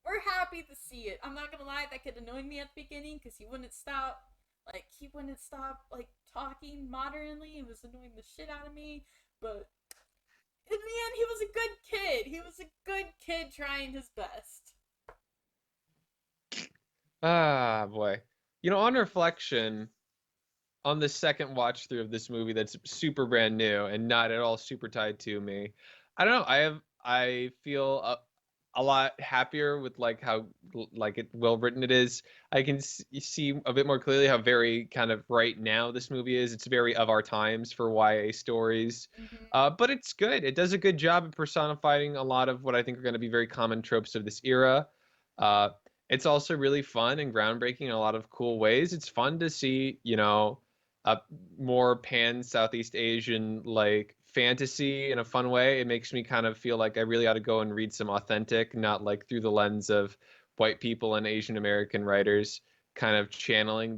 we're happy to see it. I'm not gonna lie, that kid annoyed me at the beginning because he wouldn't stop. Like talking modernly. It was annoying the shit out of me. But in the end, he was a good kid. He was a good kid trying his best. Ah, boy. On reflection, on the second watch through of this movie that's super brand new and not at all super tied to me, I don't know. I feel a lot happier with like how like it well written it is. I can see a bit more clearly how very kind of right now this movie is. It's very of our times for YA stories. Mm-hmm. But it's good. It does a good job of personifying a lot of what I think are going to be very common tropes of this era. Uh, it's also really fun and groundbreaking in a lot of cool ways. It's fun to see, a more pan Southeast Asian like fantasy in a fun way. It makes me kind of feel like I really ought to go and read some authentic, not like through the lens of white people and Asian American writers kind of channeling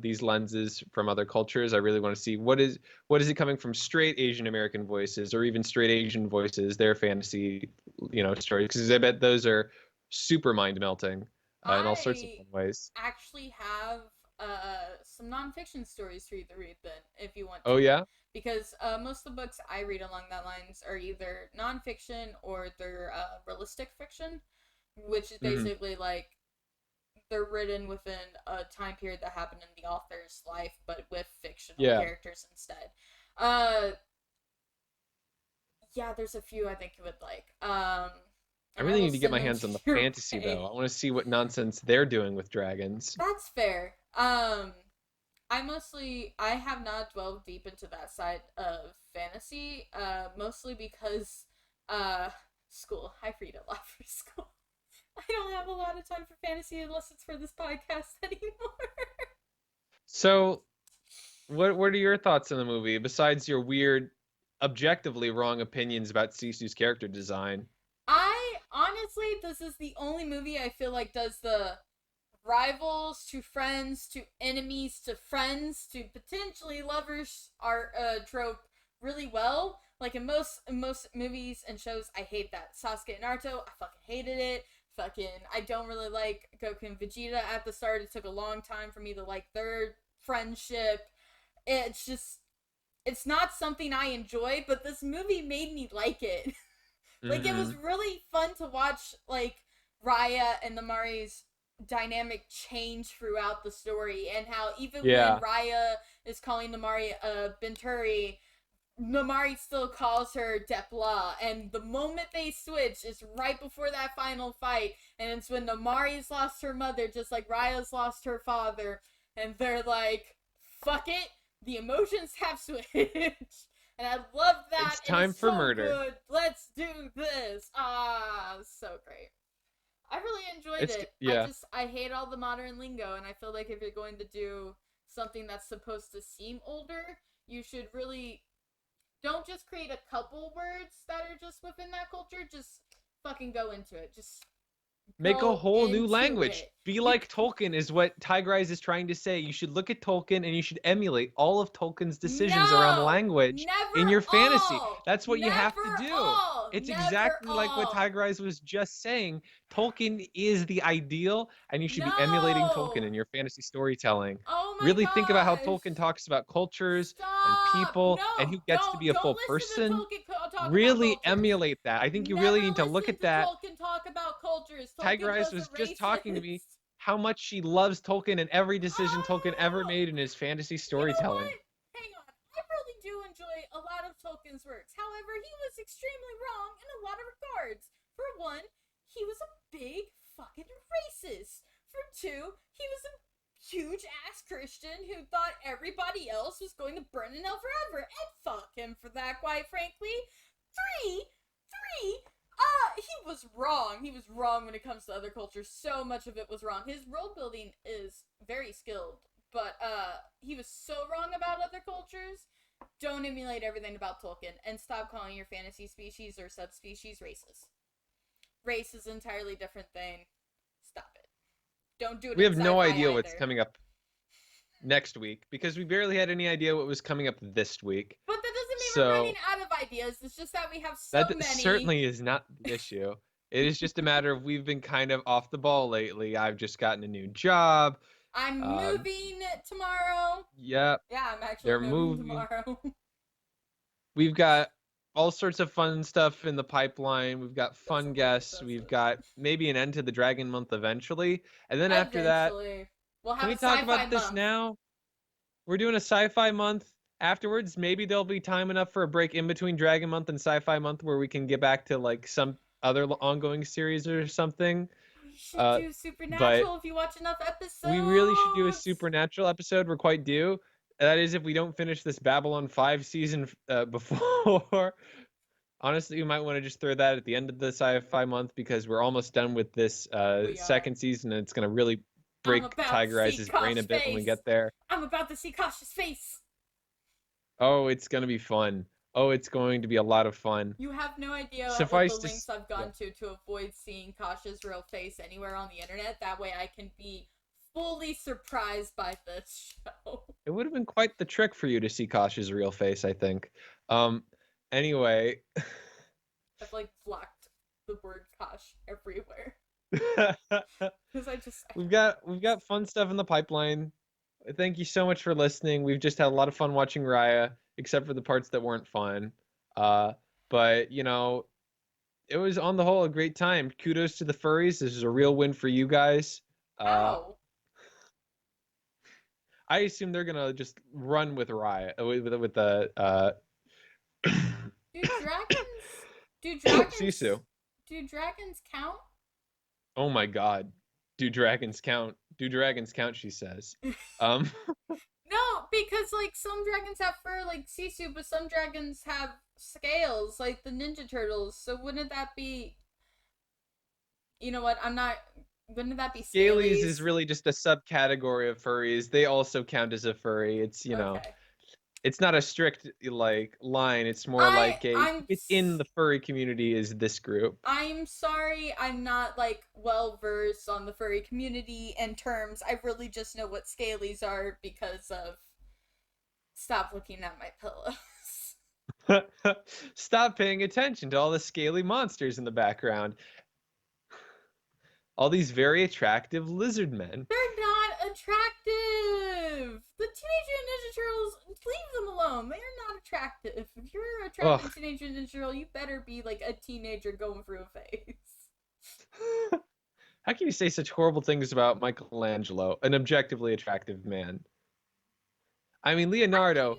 these lenses from other cultures. I really want to see what is it coming from straight Asian American voices or even straight Asian voices, their fantasy, stories, because I bet those are super mind melting in all sorts of I fun ways. actually have some nonfiction stories for you to read then, if you want Oh to. yeah. Because most of the books I read along that lines are either nonfiction or they're realistic fiction, which is Hmm. basically like they're written within a time period that happened in the author's life, but with fictional Yeah. characters instead. Uh, yeah, there's a few I think you would like. I And I really will need to get send my them hands to on the your fantasy though. way. I want to see what nonsense they're doing with dragons. That's fair. I have not dwelled deep into that side of fantasy, mostly because uh school. I read a lot for school. I don't have a lot of time for fantasy unless it's for this podcast anymore. So, what are your thoughts on the movie besides your weird, objectively wrong opinions about Sisu's character design? I honestly, this is the only movie I feel like does the rivals to friends to enemies to friends to potentially lovers art trope really well. Like in most movies and shows, I hate that. Sasuke and Naruto, I fucking hated it. Fucking, I don't really like Goku and Vegeta at the start. It took a long time for me to like their friendship. It's just, it's not something I enjoy, but this movie made me like it. Like it was Hmm. really fun to watch like Raya and Namari's dynamic change throughout the story and how even when Yeah. Raya is calling Namari a Binturi, Namari still calls her Depla, and the moment they switch is right before that final fight, and it's when Namari's lost her mother, just like Raya's lost her father, and they're like, "Fuck it, the emotions have switched," And I love that. It's time for so murder. Good. Let's do this. So great. I really enjoyed it. Yeah. I hate all the modern lingo, and I feel like if you're going to do something that's supposed to seem older, you should really don't just create a couple words that are just within that culture. Just fucking go into it. Just make a whole new language. It. Be like Tolkien is what Tigrise is trying to say. You should look at Tolkien and you should emulate all of Tolkien's decisions around language in your fantasy. That's what you have to do. It's exactly like what Tigrise was just saying. Tolkien is the ideal, and you should be emulating Tolkien in your fantasy storytelling. Oh my really think about how Tolkien talks about cultures and people, and who gets to be a full person. Really emulate that. I think you really need to look at that. Tolkien talk about cultures. Tigrise was just talking to me how much she loves Tolkien and every decision Tolkien ever made in his fantasy storytelling. You know Hang on. I really do enjoy a lot of Tolkien's works. However, he was extremely wrong in a lot of regards. For one, he was a big fucking racist. For two, he was a huge ass Christian who thought everybody else was going to burn in hell forever. And fuck him for that, quite frankly. Three, he was wrong. He was wrong when it comes to other cultures. So much of it was wrong. His world building is very skilled, but he was so wrong about other cultures. Don't emulate everything about Tolkien, and stop calling your fantasy species or subspecies racist. Race is an entirely different thing. Stop it. Don't do it. We have no idea what's coming up next week because we barely had any idea what was coming up this week. But that doesn't mean we're running out of ideas. It's just that we have so many. That certainly is not the issue. It is just a matter of we've been kind of off the ball lately. I've just gotten a new job. I'm moving tomorrow. Yep. Yeah, I'm actually moving tomorrow. We've got all sorts of fun stuff in the pipeline. We've got fun guests. We've got maybe an end to the Dragon Month eventually. And then after that, we'll have can we talk about this now? We're doing a sci-fi month. Afterwards, maybe there'll be time enough for a break in between Dragon Month and Sci-Fi Month where we can get back to like some other ongoing series or something. We should do Supernatural if you watch enough episodes. We really should do a Supernatural episode. We're quite due. That is if we don't finish this Babylon 5 season before. Honestly, you might want to just throw that at the end of the Sci-Fi Month because we're almost done with this second season, and it's going to really break Tigrise's brain a bit when we get there. I'm about to see Kosh's face. Oh, it's going to be fun. Oh, it's going to be a lot of fun. You have no idea what the links I've gone to avoid seeing Kosh's real face anywhere on the internet. That way I can be fully surprised by this show. It would have been quite the trick for you to see Kosh's real face, I think. Anyway. I've like blocked the word Kosh everywhere. Because We've got fun stuff in the pipeline. Thank you so much for listening. We've just had a lot of fun watching Raya, except for the parts that weren't fun. But, you know, it was on the whole a great time. Kudos to the furries. This is a real win for you guys. How? I assume they're going to just run with Raya, with the... Do dragons... Sisu. Do dragons count? Oh my god. Do dragons count? Do dragons count, she says. No, because, like, some dragons have fur, like Sisu, but some dragons have scales, like the Ninja Turtles, so wouldn't that be... You know what, wouldn't that be Scalies? Scalies is really just a subcategory of furries. They also count as a furry. It's, you know... It's not a strict, like, line. It's more like within the furry community is this group. I'm sorry, I'm not, like, well-versed on the furry community and terms. I really just know what scalies are because of... Stop looking at my pillows. Stop paying attention to all the scaly monsters in the background. All these very attractive lizard men. They're not attractive! The Teenage Mutant Ninja Turtles, leave them alone. They are not attractive. If you're attracted to Teenage Mutant Ninja Turtle, you better be like a teenager going through a phase. How can you say such horrible things about Michelangelo, an objectively attractive man? I mean, Leonardo,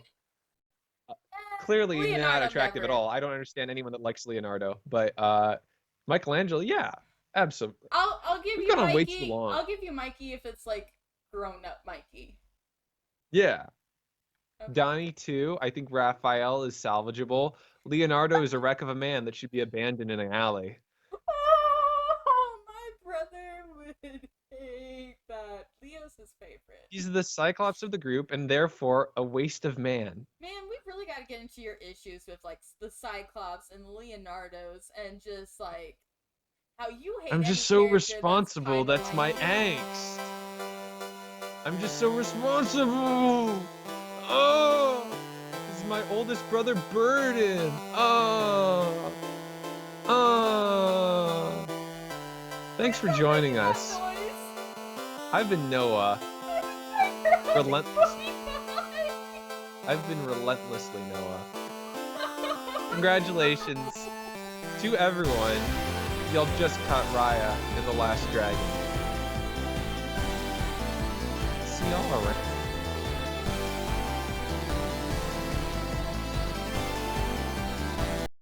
clearly not attractive at all. I don't understand anyone that likes Leonardo, but Michelangelo, yeah. Absolutely. I'll give you Mikey. Way too long. I'll give you Mikey if it's like grown up Mikey. Yeah. Okay. Donnie 2, I think Raphael is salvageable. Leonardo is a wreck of a man that should be abandoned in an alley. Oh, my brother would hate that. Leo's his favorite. He's the Cyclops of the group and therefore a waste of man. Man, we've really got to get into your issues with like the Cyclops and Leonardo's and just like how you hate I'm any just so character responsible. that's, That's kinda my like angst. I'm just so responsible. Oh, this is my oldest brother burden. Oh. Oh. Thanks for joining us. I've been Noah. Relentless. I've been relentlessly Noah. Congratulations to everyone. Y'all just caught Raya in The Last Dragon. See y'all around.